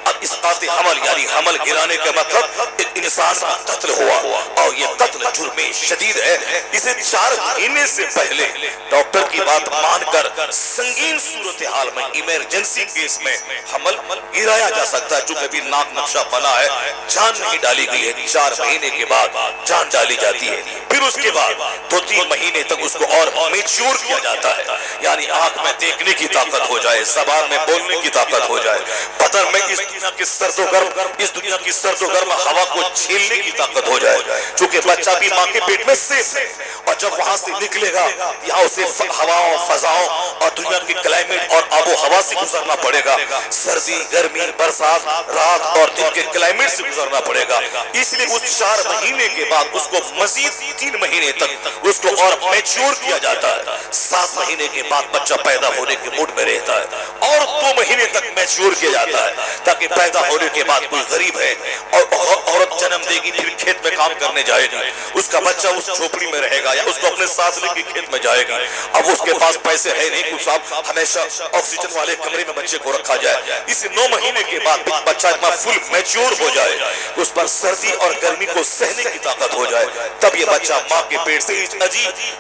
اب اسقاط حمل یعنی حمل گرانے کا مطلب ایک انسان کا قتل ہوا، اور یہ قتل جرم شدید ہے۔ اسے 4 مہینے سے پہلے ڈاکٹر کی بات مان کر سنگین صورتحال میں ایمرجنسی کیس میں حمل گرایا جا سکتا ہے، چونکہ بھی ناک نقشہ بنا ہے، جان نہیں ڈالی گئی ہے، 4 مہینے کے بعد جان ڈالی جاتی ہے۔ پھر اس کے بعد 2-3 مہینے تک اس کو اور میچور کیا جاتا ہے، یعنی آنکھ میں دیکھنے کی طاقت ہو جائے، زبان میں بولنے کی طاقت ہو جائے، بدن میں اس دنیا کی سرد و گرم ہوا کو جھیلنے کی طاقت ہو جائے، چونکہ بچہ بھی ماں کے پیٹ میں سیف ہے، اور جب وہاں سے نکلے گا یہاں اسے ہواؤں فضاؤں اور دنیا کی کلائمیٹ اور آب و ہوا سے گزرنا پڑے گا، سردی گرمی برسات رات اور دن کے کلائمیٹ سے گزرنا پڑے گا۔ اس لیے اس 4 مہینے کے بعد اس کو مزید 3 مہینے تک اس کو اور میچور کیا جاتا ہے۔ 7 مہینے کے بعد بچہ پیدا ہونے کے موڈ میں رہتا ہے، اور 2 مہینے تک میچور کیا جاتا ہے تاکہ پیدا ہونے کے بعد کوئی غریب ہے اور عورت جنم دے گی پھر کھیت میں کام کرنے جائے گی، اس کا بچہ اس جھوپڑی میں رہے گا یا اس کو اپنے ساتھ لے کے کھیت میں جائے گا۔ اب اس کے پاس پیسے ہے نہیں کہ صاحب ہمیشہ آکسیجن والے کمرے میں بچے کو رکھا جائے، اس 9 مہینے کے بعد بچہ اتنا فل میچور ہو جائے اس پر سردی اور گرمی کو سہنے کی طاقت ہو جائے، تب یہ بچہ ماں کے پیٹ سے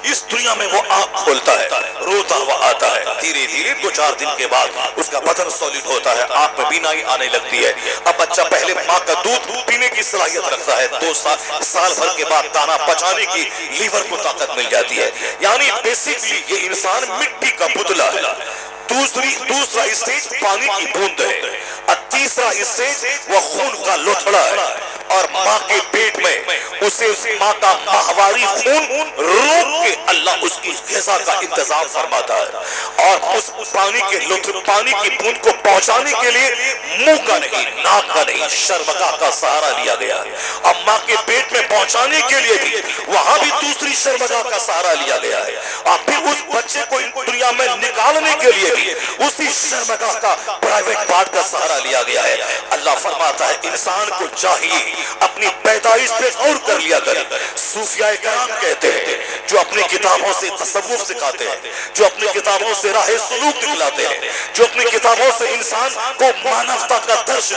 اس دنیا میں وہ آنکھ کھولتا ہے، روتا ہوا آتا ہے، دھیرے دھیرے 2-4 دن کے بعد اس کا بدن سالڈ ہوتا ہے، آنکھ میں بینائی آنے لگتی ہے۔ اب بچہ پہلے ماں کا دودھ پینے کی صلاحیت رکھتا ہے، 2 سال بھر کے بعد دانا پچانے کی لیور کو طاقت مل جاتی ہے، یعنی بیسیکلی یہ انسان مٹی کا پتلا ہے۔ دوسرا اسٹیج پانی کی بوند ہے، اور تیسرا اسٹیج وہ خون کا لوتھڑا ہے، اور ماں کے پیٹ میں اسے ماں کا ماہواری خون روک کے اللہ اس کی غذا کا انتظام فرماتا ہے، اور اس پانی کی بوند کو پہنچانے کے لیے منہ کا نہیں ناک کا نہیں شرمگاہ کا سہارا لیا گیا ہے، اور ماں کے پیٹ میں پہنچانے کے لیے بھی وہاں بھی دوسری شرمگاہ کا سہارا لیا گیا ہے، اور پھر اس بچے کو دنیا میں نکالنے کے لیے بھی اسی شرمگاہ کا پرائیویٹ پارٹ کا سہارا لیا گیا ہے۔ اللہ فرماتا ہے انسان کو چاہیے اپنی پیدائش پہ غور کر لیا کرے۔ صوفیاء کرام کہتے ہیں جو اپنی کتابوں سے تصوف سکھاتے ہیں، جو اپنی کتابوں سے راہ سلوک دکھلاتے ہیں، جو اپنی کتابوں سے انسان کو مانوتا کا درس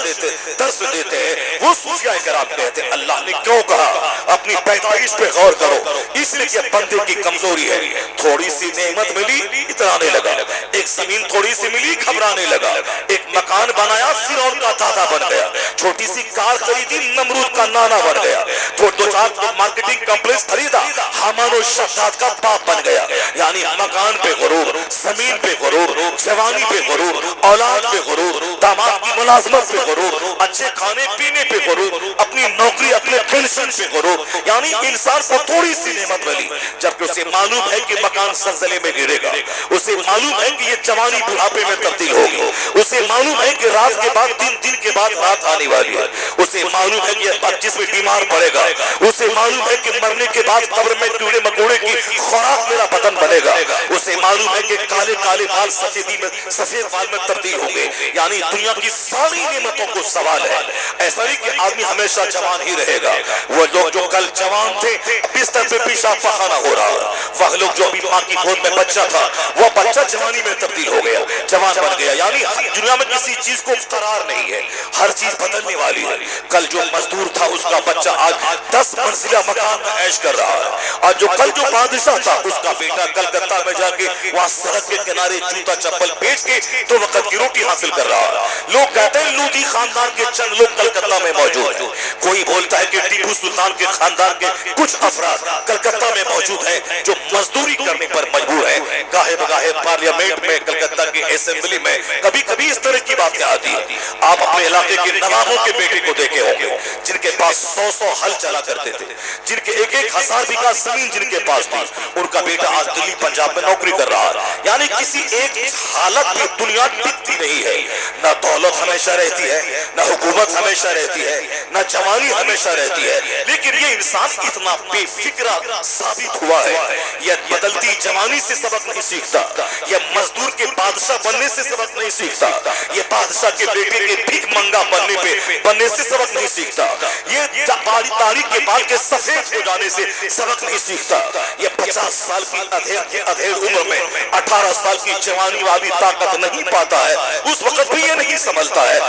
دیتے ہیں، وہ صوفیاء کرام کہتے ہیں اللہ نے کیوں کہا اپنی پیدائش پہ غور کرو، اس لیے کہ بندے کی کمزوری ہے، تھوڑی سی نعمت ملی اترانے لگا، ایک زمین تھوڑی سی ملی گھبرانے لگا، ایک مکان بنایا فرعون کا دادا بن گیا، چھوٹی سی کار خریدی نمرود کا نانا بن گیا، 2-4 مارکیٹنگ کمپلیکس خریدا حامان و شداد کا باپ بن گیا، یعنی مکان پہ غرور، زمین پہ غرور، جوانی پہ غرور، اولاد پہ غرور، داماد کی ملازمت پہ غرور، اچھے کھانے پینے پہ غرور، اپنی نوکری اپنے پینشن پہ غرور، یعنی انسان کو تھوڑی سی نعمت ملی جبکہ اسے معلوم ہے کہ مکان زلزلے میں گرے گا، اسے معلوم ہے کہ یہ جوانی بڑھاپے میں تبدیل ہوگی، اسے معلوم ہے کہ رات کے بعد دن کے بعد رات آنے والی ہے، اسے معلوم ہے کہ جس میں بیمار پڑے گا، اسے معلوم ہے کہ مرنے کے بعد قبر میں کیڑے مکوڑے کی خوراک میرا بدن بنے گا، اسے معلوم ہے کہ کالے کالے بال سفید بال میں تبدیل ہوں گے، یعنی دنیا کی ساری نعمتوں کو سوال ہے۔ ایسا نہیں کہ آدمی ہمیشہ جوان ہی رہے گا، وہ لوگ جو کل جوان تھے بستر پہ پیشاب پخانہ ہو رہا، وہ لوگ جو ابھی ماں کی گود میں بچہ تھا وہ بچہ جوانی میں تبدیل ہو گیا، جوان بن گیا، یعنی دنیا میں کسی چیز کو قرار نہیں ہے، ہر چیز بدلنے والی ہے۔ کل جو مزدور تھا اس کا بچہ آج 10 منزلہ مکان میں عیش کر رہا ہے، اور جو کل جو بادشاہ تھا اس کا بیٹا کلکتہ میں جا کے وہاں سڑک کے کنارے جوتا چپل بیچ کے 2 وقت کی روٹی حاصل کر رہا ہے۔ لوگ کہتے ہیں لودھی خاندان کے چند لوگ کلکتہ میں موجود ہیں، کوئی بولتا ہے کہ ٹیپو سلطان کے خاندان کے کچھ افراد کلکتہ میں موجود ہیں جو مزدوری کرنے پر مجبور ہیں۔ گاہے بگاہے پارلیمنٹ میں کلکتہ کے اسمبلی میں کبھی کبھی اس طرح کی باتیں آتی ہیں. آپ اپنے علاقے کے نوابوں کے بیٹے کو دیکھے ہوں گے جن کے پاس 100 ہل چلا کرتے تھے, جن کے 1,000 بیگھہ زمین جن کے پاس تھی. ان کا بیٹا آج دلی پنجاب میں نوکری کر رہا ہے. یعنی کسی ایک حالت میں دنیا ٹکتی نہیں ہے. نہ دولت ہمیشہ رہتی ہے, نہ حکومت ہمیشہ رہتی ہے, نہ جوانی ہمیشہ رہتی ہے. لیکن یہ انسان اتنا بے فکرہ ثابت ہوا ہے. یہ بدلتی جوانی سے سبق نہیں سیکھتا, یہ مزدور کے بادشاہ بننے سے سبق نہیں سیکھتا, یہ بادشاہ کے بیٹے کے بھیک منگا بننے سے سبق نہیں سیکھتا, یہ تاریخ کے بال کے سفید ہو جانے سے سبق نہیں سیکھتا. یہ 50 سال کی ادھیڑ عمر میں 18 سال کی جوانی والی طاقت نہیں پاتا ہے. اس وقت بھی یہ نہیں سمجھتا ہے.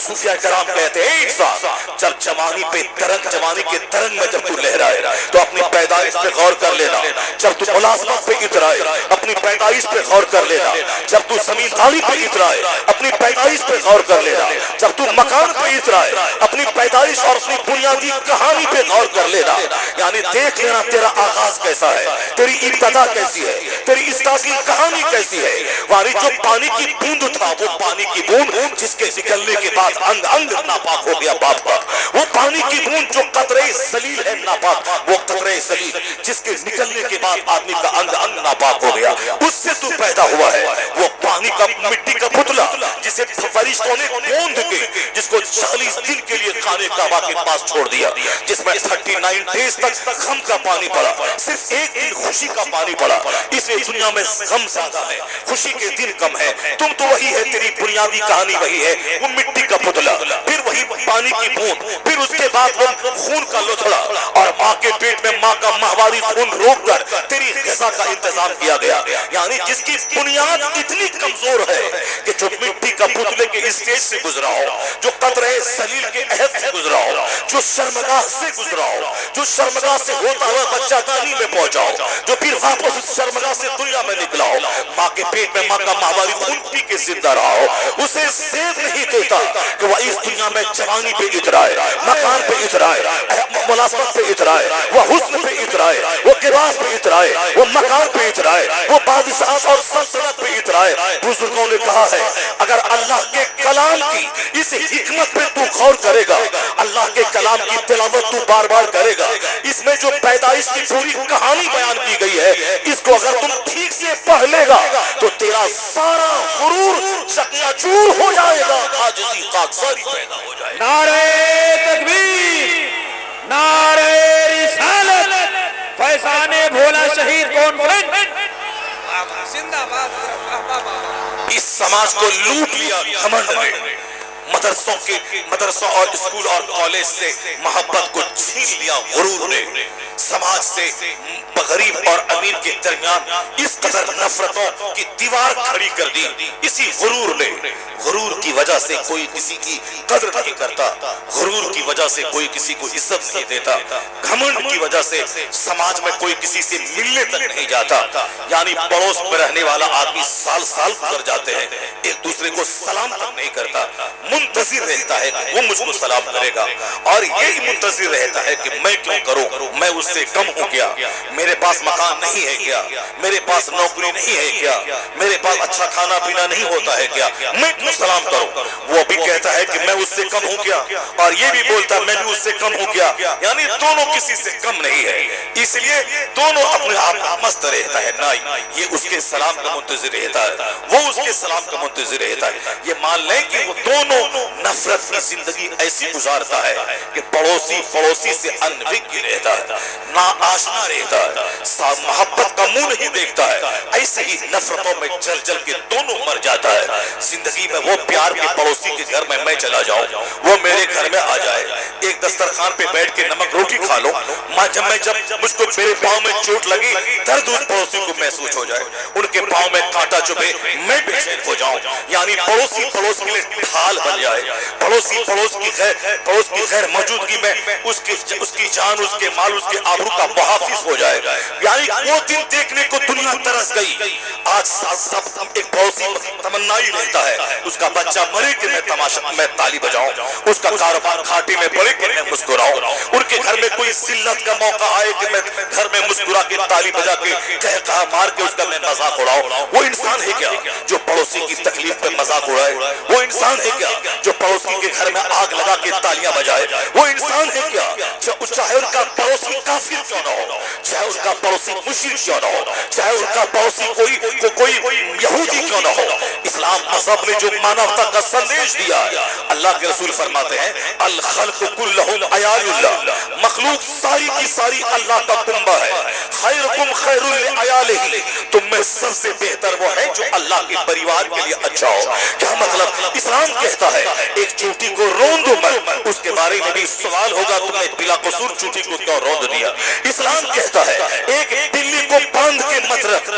صوفیاء کرام کہتے ہیں انسان جب جوانی کے ترنگ میں جب تو لہرائے تو اپنی پیدائش پہ غور کر لینا. جب تو ملازمت پہ اترائے اپنی پیدائش پہ غور کر لینا. جب تو زمینداری پہ اترائے اپنی پیدائش پہ غور کر لینا. جب تو مکان پہ اترائے اپنی پیدائش اور اپنی بنیادی کہانی پہ غور کر لینا. یعنی دیکھ لینا تیرا آغاز کیسا ہے, تیری ابتدا کیسی ہے, تیری استا کی کہانی کیسی ہے. یعنی جو پانی کی بوند تھا وہ پانی کی بوند جس کے نکلنے کے بعد انگ انگ ناپاک ہو گیا باپ کا. وہ پانی کی بوند جو قطرے سلیل ہے ناپاک, وہ قطرے سلیل جس کے نکلنے کے بعد آدمی کا انگ انگ ناپاک ہو گیا. اس سے تو پیدا ہوا ہے. وہ پانی کا مٹی کا پتلا جسے فرشتوں نے گوند کے جس کو 40 دن کے لیے خانے کعبہ کے پاس چھوڑ دیا, جس میں 39 ڈیز تک غم کا پانی پڑا, صرف ایک دن خوشی کا پانی پڑا. اس لیے دنیا میں غم زیادہ ہے, خوشی کے دن کم ہے. تم تو وہی ہے, تیری بنیادی کہانی وہی ہے, وہ مٹی کا پتلا, پھر وہی پانی کی بوند, پھر اس کے بعد وہ خون کا لوتھڑا, اور ماں کے پیٹ میں ماں کا ماہواری خون روک کر تیری غذا کا انتظام کیا گیا. یعنی جس کی بنیاد اتنی کمزور ہے کہ جو مٹی کا پتلے کے اسٹیج سے گزرا ہو, جو قطرے سلیل کے عہد سے گزرا ہو, جو شرمگاہ سے گزرا ہو, جو شرمگاہ سے ہوتا ہوا بچہ دانی میں پہنچا ہو, جو پھر واپس اس شرمگاہ سے دنیا میں نکلا ہو, ماں کے پیٹ میں ماں کا ماہواری خون پی کے زندہ رہا ہو, اسے زید نہیں دیتا کہ وہ اس دنیا میں جوانی پہ اترائے, مکان پہ اترائے, ملازمت پہ اترائے, وہ حسن پہ اترائے, وہ لباس پہ اترائے, وہ مکان پہ اترائے, وہ بادشاہت اور سلطنت پہ اترائے. بزرگوں نے کہا ہے اگر اللہ کے کلام کی اس حکمت پہ تو غور کرے گا, اللہ کے کلام کی تلاوت تو بار بار کرے گا, اس میں جو پیدائش کی پوری کہانی بیان کی گئی ہے اس کو اگر تم ٹھیک سے پڑھ لے گا تو تیرا سارا غرور چکنا-چور ہو جائے گا, عاجزی خاکساری پیدا ہو جائے گا. نعرہ تکبیر, نعرہ رسالت, فیضان بھولا شہید کانفرنس زندہ باد. اس سماج کو لوٹ لیا گھمنڈ نے, مدرسوں اور اسکول اور کالج سے محبت کو چھین لیا غرور نے, سماج سے غریب اور امیر کے درمیان اس قدر نفرتوں کی دیوار کھڑی کر دی اسی غرور نے. غرور کی وجہ سے کوئی کسی کی قدر نہیں کرتا, غرور کی وجہ سے کوئی کسی کو عزت نہیں دیتا, گھمنڈ کی وجہ سے سماج میں کوئی کسی سے ملنے تک نہیں جاتا. یعنی پڑوس میں رہنے والا آدمی سال سال گزر جاتے ہیں, ایک دوسرے کو سلام تک نہیں کرتا, منتظر رہتا ہے کہ وہ مجھ کو سلام کرے گا, اور یہی منتظر رہتا ہے کہ میں کیوں کروں, میں اس سے کم ہوں کیا, میرے پاس مکان نہیں ہے کیا, میرے پاس نوکری نہیں ہے کیا, میرے پاس اچھا کھانا پینا نہیں ہوتا ہے کیا, میں کیوں سلام کروں. وہ بھی کہتا ہے کہ میں اس سے کم ہوں کیا, اور یہ بھی بولتا ہے میں بھی اس سے کم ہوں کیا. یعنی دونوں کسی سے کم نہیں ہے, اس لیے دونوں اپنے آپ مست رہتا ہے. نہیں, یہ اس کے سلام کا منتظر رہتا ہے, وہ اس کے سلام کا منتظر رہتا ہے. یہ مان لیں کہ وہ دونوں نفرت کی زندگی ایسی گزارتا ہے کہ پڑوسی سے انوگی رہتا ہے, نا آشنا رہتا ہے, محبت کا منہ نہیں دیکھتا ہے. ایسے ہی نفرتوں میں جل جل کے دونوں مر جاتا ہے. زندگی میں وہ پیار کے پڑوسی کے گھر میں چلا جاؤں, وہ میرے گھر میں آ جائے, ایک دسترخوان پہ بیٹھ کے نمک روٹی کھا لو, جب مجھ کو میرے پاؤں میں چوٹ لگی درد اس پڑوسی کو محسوس ہو جائے, ان کے پاؤں میں کانٹا چبھے میں بے چین ہو جاؤں. یعنی پڑوسی پڑوس کے لیے ڈھال بن جائے، پڑوسی پڑوس کی غیر موجودگی میں اس کی جان، اس کے مال، اس کے آبرو کا محافظ ہو جائے. یعنی وہ دن دیکھنے کو دنیا ترس گئی. آج سب ایک پڑوسی تمنا ہی رہتا ہے اس کا بچہ مرے کہ میں تالی بجاؤں، اس کا کاروبار گھاٹے میں پڑے کہ میں مسکراؤں، ان کے گھر میں کوئی ذلت کا موقع آئے کہ میں گھر میں مسکرا کے تالی بجا کے کہا مار کے اس کا میں مذاق اڑاؤں. وہ انسان ہے کیا جو پڑوسی کی تکلیف پہ مذاق اڑائے؟ وہ انسان ہے کیا جو پڑوسی کے گھر میں آگ لگا کے تالیاں بجائے؟ وہ انسان ہے کیا چاہے ان کا پڑوسی کافر کیوں نہ ہو، چاہے ان کا پڑوسی مشرک کیوں نہ ہو، چاہے ان کا پڑوسی کوئی یہودی کیوں نہ ہو؟ اسلام مذہب نے جو مانوتا کا سندیش دیا ہے، اللہ کے رسول فرماتے ہیں الخلق کلہم عیال اللہ، مخلوق ساری کی ساری اللہ کا کنبہ ہے. خیرکم خیر لعیالہ، تم میں سب سے بہتر وہ ہے جو اللہ کے پریوار کے لیے اچھا ہو. کیا مطلب؟ اسلام کہتا ہے ایک چوٹی کو روند دو مت، اس کے بارے میں بھی سوال ہوگا تم نے بلا قصور چوٹی کو کیوں روند دیا. اسلام کہتا ہے ایک بلی کو باندھ کے مت رکھ،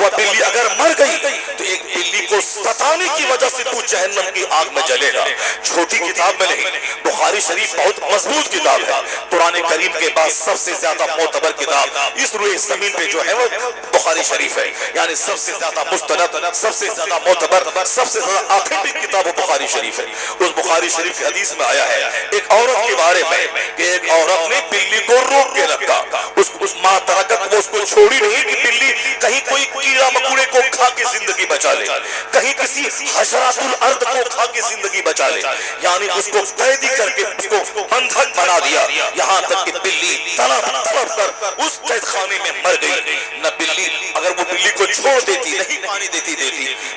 وہ بلی اگر مر گئی تو ایک بلی کو ستانے کی وجہ سے تو جہنم کی آگ میں جلے گا. چھوٹی کتاب میں نہیں، بخاری شریف بہت مضبوط کتاب ہے. قرآن کریم کے بعد سب سے زیادہ معتبر کتاب اس روئے زمین پہ جو ہے وہ بخاری شریف ہے. یعنی سب سے زیادہ مستند، سب سے زیادہ معتبر، سب سے زیادہ آتھینٹک کتاب وہ بخاری شریف ہے. اس بخاری شریف کی حدیث میں آیا ہے ایک عورت کے بارے میں کہ ایک عورت نے بلی کو روک کے رکھا، اس ماں ترکت وہ اس کو چھوڑی نہیں کہ بلی کہیں کوئی کیڑا مکوڑے کو کھا کے زندگی بچا لے، کہیں کسی حشرات الارض کو کھا کے زندگی بچا لے. یعنی اس کو قیدی کر کے اس کو بندھک بنا دیا، یہاں تک کہ بلی تڑپ کر اس قید خانے میں مر گئی. نہ بلی اگر وہ بلی کو چھوڑ دیتی، نہیں پانی دیتی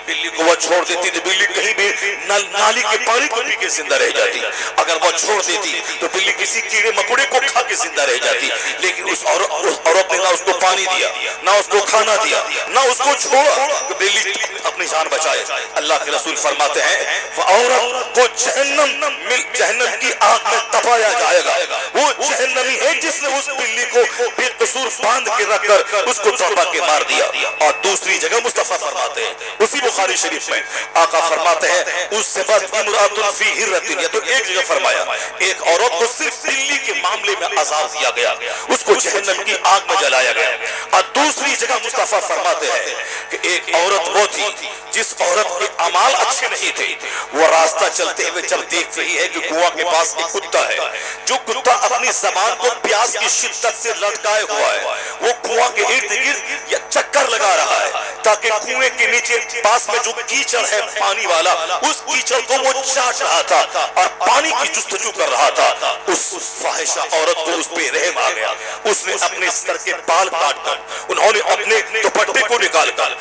بلی کو وہ چھوڑ دیتی تو بلی کہیں بھی نالی کے پانی کو پی کے زندہ رہ جاتی. اگر وہ چھوڑ دیتی تو بلی کسی کیڑے مکوڑے کو کھا کے زندہ رہ جاتی. لیکن اس عورت نے نہ اس کو پانی دیا، نہ اس کو کھانا دیا، نہ اس کو چھوڑا کہ بلی اپنی جان بچائے. اللہ کے رسول فرماتے ہیں وہ عورت کو جہنم کی آگ میں تپایا جائے گا. وہ جہنمی ہے جس نے اس بلی کو بے قصور باندھ کے رکھ کر اس کو تڑپا کے مار دیا. اور دوسری جگہ مصطفیٰ فرماتے ہیں اسی بخاری شریف میں آقا فرماتے ہیں اس سے بعد امرأۃ فی ہرۃ، یہ تو ایک جگہ فرمایا ایک عورت کو صرف بلی کے معاملے میں عذاب دیا گیا، اس کو جہنم کی آگ میں جلایا گیا. اور دوسری جگہ مصطفیٰ فرماتے ہیں کہ ایک عورت وہ تھی جس عورت کے اعمال اچھے نہیں تھے، وہ راستہ چلتے ہوئے جب دیکھ رہی ہے کہ کنواں کے پاس ایک کتا ہے، جو کتا اپنی زبان کو پیاس کی شدت سے لٹکائے ہوا ہے، وہ کنواں کے ارد گرد یا چکر لگا رہا ہے تاکہ کنویں کے نیچے پاس میں جو کیچڑ ہے پانی والا، اس کیچڑ کو وہ چاٹ رہا تھا اور پانی کی جستجو کر رہا تھا. اس فاحشہ عورت کو اس پہ رحم آ گیا. اس نے اپنے سر کے بال کاٹ کر، انہوں نے اپنے دوپٹے کو نکال کر،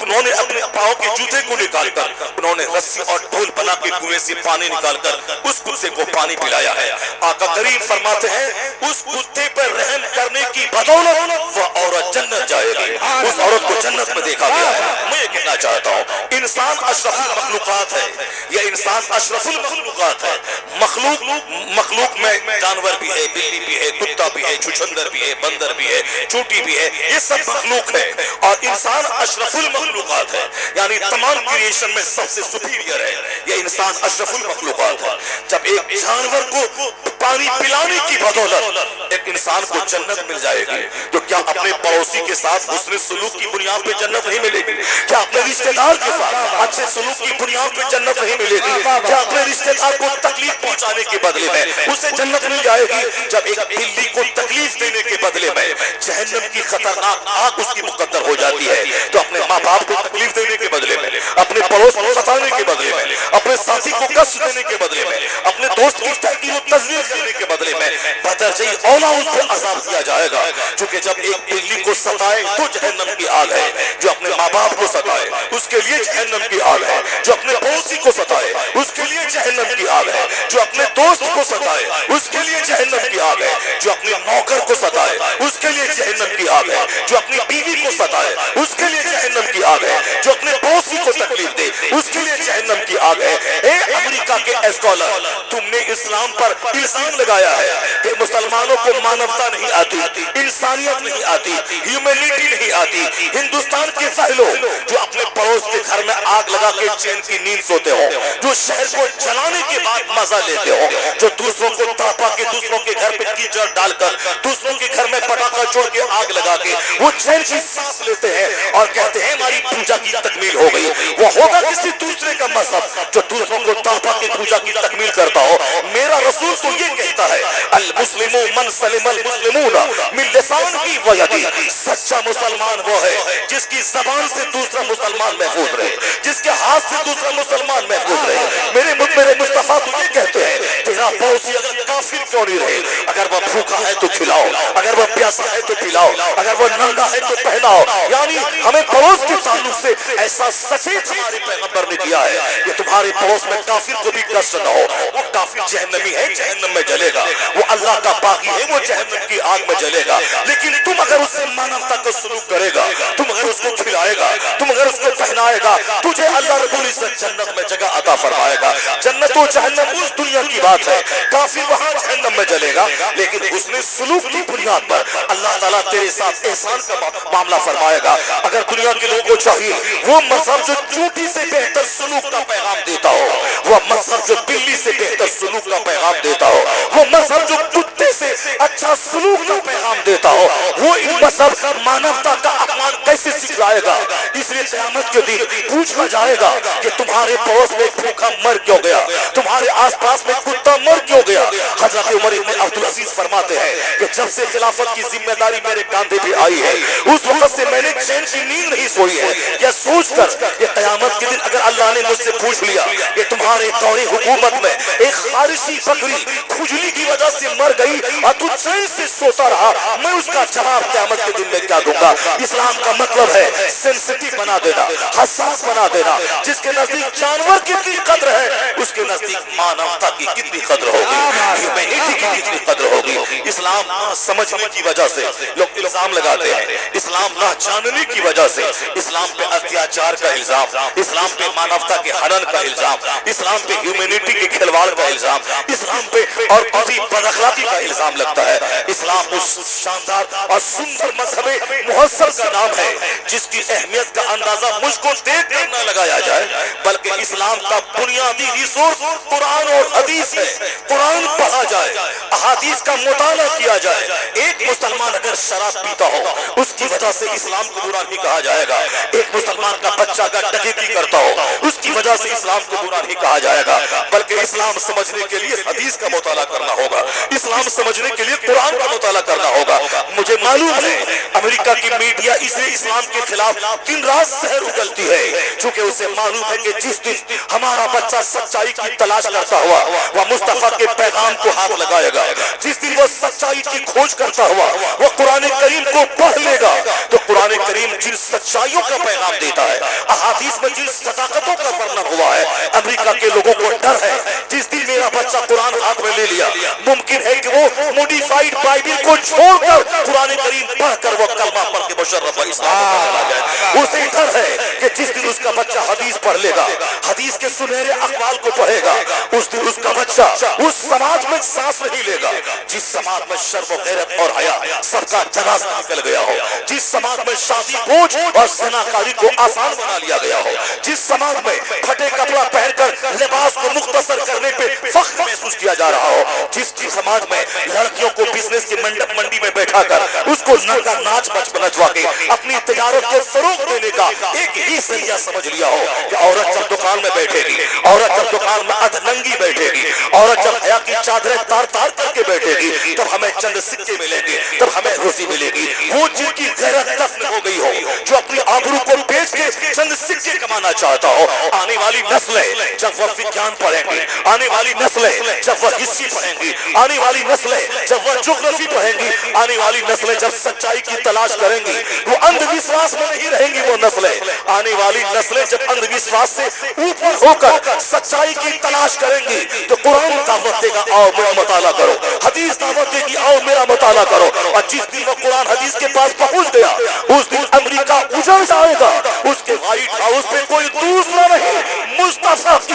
انہوں نے اپنے پاؤں کے جوتے کو نکال کر، انہوں نے رسی اور ڈھول بنا کے کنویں سے پانی نکال کر اس کتے کو پانی پلایا ہے. آقا کریم فرماتے ہیں اس کتے پر رحم کرنے کی بدولت وہ عورت جنت جائے گی. اس عورت کو جنت میں دیکھا گیا ہے. میں یہ کہنا چاہتا ہوں انسان اشرف المخلوقات ہے، یہ انسان اشرف المخلوقات ہے. مخلوق میں جانور بھی ہے، بلی بھی ہے، کتا بھی ہے، چھچندر بھی ہے، بندر بھی ہے، چوٹی بھی ہے، یہ سب مخلوق ہے. اور انسان اشرف المخلوقات ہے، یعنی تمام کریشن میں سب سے سپیریئر ہے. یہ انسان اشرف المخلوقات ہے. جب ایک جانور کو پانی پلانے کی بدولت ایک انسان کو جنت مل جائے گی تو کیا اپنے پڑوسی کے ساتھ حسن سلوک کی بنیاد پہ جنت نہیں ملے گی؟ کیا اپنے رشتہ دار کے ساتھ اچھے سلوک کی بنیاد پہ جنت نہیں ملے گی؟ کیا اپنے رشتہ دار کو تکلیف پہنچانے کے بدلے میں اسے جنت مل جائے گی؟ جب ایک بلی کو تکلیف دینے کے بدلے میں جہنم کی خطرناک آگ اس کی مقدر ہو جاتی ہے تو اپنے ماں باپ کو تکلیف دینے کے بدلے میں، اپنے پڑوس کو ستانے کے بدلے میں، اپنے ساتھی کو کشٹ دینے کے بدلے میں، اپنے دوست کی تحقیر و تذلیل کرنے کے بدلے میں بدرجہ اولا اس کو عذاب دیا جائے گا. چونکہ جب ایک بلی کو ستائے تو جہنم کی آگ ہے، جو اپنے ماں باپ کو ستائے اس کے لیے جہنم کی آگ ہے، جو اپنے پڑوسی کو ستائے اس کے لیے جہنم کی آگ ہے، جو اپنے دوست کو ستائے اس کے لیے جہنم کی آگ ہے، جو اپنے نوکر کو ستائے اس کے لیے جہنم کی آگ ہے، جو اپنی بیوی کو ستائے اس کے لیے جہنم کی آگ ہے، جو اپنے پڑوسی کو تکلیف دے اس کے لیے جہنم کی آگ ہے. اے امریکہ امریکہ کے اسکالر، تم نے اسلام پر الزام لگایا ہے کہ مسلمانوں کو مانوتا نہیں آتی، انسانیت نہیں آتی، ہیومینٹی نہیں آتی۔ ہندوستان کے وہ لوگ جو اپنے پڑوس کے گھر میں آگ لگا کے چین کی نیند سوتے ہو، جو شہر کو جلانے کے بعد مزہ لیتے ہو، جو دوسروں کو تڑپا کے دوسروں کے گھر پہ کیچڑ ڈال کر دوسروں کے گھر میں پٹاخہ چھوڑ کے آگ لگا کے وہ چین کی سانس لیتے ہیں اور کہتے ہیں ہماری پوجا کی تکمیل ہو گئی، وہ ہوگا کسی دوسرے کا مذہب جو دوسروں کو تڑپا کے پوجا کی تکمیل کرتا ہو۔ میرا رسول تو یہ کہتا ہے المسلم من سلم المسلمون من لسانہ و یدہ، سچا مسلمان وہ ہے جس کی زبان سے دوسرا مسلمان محفوظ رہے، جس کے ہاتھ سے دوسرا مسلمان محفوظ رہے۔ میرے مصطفیٰ تو یہ کہتے ہیں تیرا پڑوسی اگر کافر کیوں نہیں رہے، اگر وہ بھوکا ہے تو کھلاؤ، اگر وہ پیاسا ہے تو پلاؤ، اگر وہ ننگا ہے تو پہناؤ۔ یعنی ہمیں پڑوس کے تعلق سے ایسا سچیت ہمارے پیغمبر نے کیا ہے کہ تمہارے پڑوس میں کافر کو بھی کشٹ نہ ہو، وہ کافر جہنمی ہے، جہنم میں جلے گا، وہ اللہ کا باغی ہے، وہ جہنم کی آگ میں جلے گا۔ لیکن تم اگر اس سے مانوتا کا سلوک کرے گا، تم اگر اس کو کھلائے گا، تم اگر اس کو پہنائے گا، تجھے اللہ رب العزت جنت میں جگہ عطا فرمائے گا۔ جنت و جہنم اس دنیا کی بات ہے، کافر وہاں جہنم میں جلے گا، لیکن اس نے سلوک کی بنیاد پر اللہ تعالیٰ تیرے ساتھ احسان کا معاملہ فرمائے گا۔ اگر دنیا کے لوگوں کو چاہیے وہ مذہب جو چونٹی سے بہتر سلوک کا پیغام دیتا ہو، وہ مذہب جو بلی سے بہتر سلوک کا پیغام دیتا ہو، وہ مذہب جو کتے سے اچھا سلوک کا پیغام دیتا ہو، وہ ان مذہب مانوتا کا اپمان کیسے سکھلائے گا؟ اس لیے قیامت کے دن پوچھا جائے گا کہ تمہارے پڑوس میں بھوکا مر کیوں گیا، تمہارے آس پاس میں کتا مر کیوں گیا؟ حضرت عمر ابن عبدالعزیز فرماتے ہیں کہ جب سے خلافت کی ذمہ داری میرے کاندھے پہ آئی ہے، اس وقت سے میں نے چین کی نیند نہیں سوئی ہے، یہ سوچ کر کہ قیامت کے دن اگر اللہ نے مجھ سے پوچھ لیا کہ تمہارے دور حکومت میں ایک خارشی بکری کھجلی کی وجہ سے مر گئی اور تو چین سے سوتا رہا، میں اس کا جواب قیامت کے دن میں کیا دوں گا؟ اسلام کا مطلب ہے سینسٹیو بنا دینا، حساس بنا دینا۔ جس کے نزدیک جانور کتنی قدر ہے، اس کے نزدیک مانوتا کی کتنی قدر ہوگی، ہیومینٹی کی کتنی قدر ہوگی۔ اسلام نہ سمجھنے کی وجہ سے لوگ الزام لگاتے ہیں، اسلام نہ جاننے کی وجہ سے اسلام پہ اتیاچار کا الزام، اسلام پہ مانوتا کے ہنن کا الزام، اسلام پہ ہیومینٹی کے کھلواڑ کا الزام، اسلام پہ اور کسی بد اخلاقی کا الزام لگتا ہے۔ اسلام اس شاندار اور سندر مذہب مہذب کا نام ہے جس کی اہمیت کا اندازہ مجھ کو دیکھ کر نہ لگایا جائے، بلکہ اسلام کا بنیادی ریسورس قرآن اور حدیث ہے۔ قرآن پڑھا جائے، احادیث کا مطالعہ کیا جائے۔ ایک مسلمان اگر شراب پیتا ہو اس کی وجہ سے اسلام کو برا نہیں کہا جائے گا، ایک مسلمان کا بچہ اگر ڈکیتی کرتا ہو اس کی وجہ سے اسلام کو برا نہیں کہا جائے گا، بلکہ اسلام سمجھنے کے لیے حدیث کا مطالعہ کرنا ہوگا، اسلام سمجھنے کے لیے قرآن کا مطالعہ کرنا ہوگا۔ مجھے معلوم ہے امریکہ کی میڈیا اسے اسلام کے خلاف دن رات زہر اگلتی ہے، چونکہ اسے معلوم ہے کہ جس دن ہمارا بچہ سچائی کی تلاش کرتا ہوا وہ مصطفیٰ کے پیغام کو ہاتھ لگائے گا، جس دن وہ سچائی کی کھوج کرتا ہوا وہ قرآن کریم کو پڑھ لے گا، تو قرآن کریم جن سچائیوں کا پیغام دیتا ہے، احادیث میں جن صداقتوں کا ورنن ہوا ہے، امریکہ کے لوگوں کو ڈر ہے جس دن میرا بچہ قرآن ہاتھ میں لے لیا ممکن ہے کہ وہ موڈیفائڈ بائبل کو چھوڑ کر قرآن کریم پڑھ کر وہ کلمہ پڑھ کے مشرف اسلام کو چلا جائے۔ اسے ڈر ہے کہ جس دن اس کا بچہ حدیث پڑھ لے گا، حدیث کے سنہرے اقوال کو پڑھے گا، اس دن اس کا بچہ اس سماج میں سانس نہیں لے گا جس سماج میں شرم و غیرت اور حیا سب کا جنازہ نکل گیا ہو، جس سماج میں شادی بوجھ اور زناکاری کو آسان بنا لیا گیا ہو، جس سماج میں پھٹے کپڑا پہن کر لباس کو مختصر کرنے پہ فخر محسوس کیا جا رہا ہو، جس سماج میں لڑکیوں کو بزنس کی منڈی میں بیٹھا کر اس کو ننگا ناچ نچوا کے اپنی تجارت کو فروغ دینے کا ایک ہی ذریعہ سمجھ لیا ہو کہ عورت جب دکان میں بیٹھے گی، عورت جب دکان میں ادھ ننگی بیٹھے گی، عورت جب حیا کی چادریں تار تار کر کے بیٹھے گی، تب ہمیں چند سکے ملیں گے، تب ہمیں روزی ملے گی۔ وہ جن کی غیرت دفن ہو گئی ہو، جو اپنی آبرو کو بیچ کے چند سکے کمانا چاہتا ہو، آنے والی نسلیں جب وہ وگیان پڑھیں گی، آنے والی نسلیں جب وہ ہسٹری پڑھیں گی، آنے والی نسلیں جب وہ جغرافی پڑھیں گی، آنے والی نسلیں جب سچائی کی تلاش کریں گی، وہ اندھ وشواس میں نہیں رہیں گی۔ وہ نسلیں آنے والی نسلیں جب اندھ وشواس سے اوپر ہو کر سچائی کی تلاش کریں گی تو قرآن دعوت دے گا آؤ میرا مطالعہ کرو، حدیث دعوت دے گی آؤ میرا مطالعہ کرو، اور جس دن وہ قرآن حدیث کے پاس پہنچ گیا اس دن امریکہ اجڑ جائے گا، اس کے وائٹ ہاؤس پہ کوئی دوسرا نہیں مصطفیٰ کی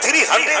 300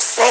100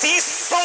300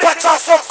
50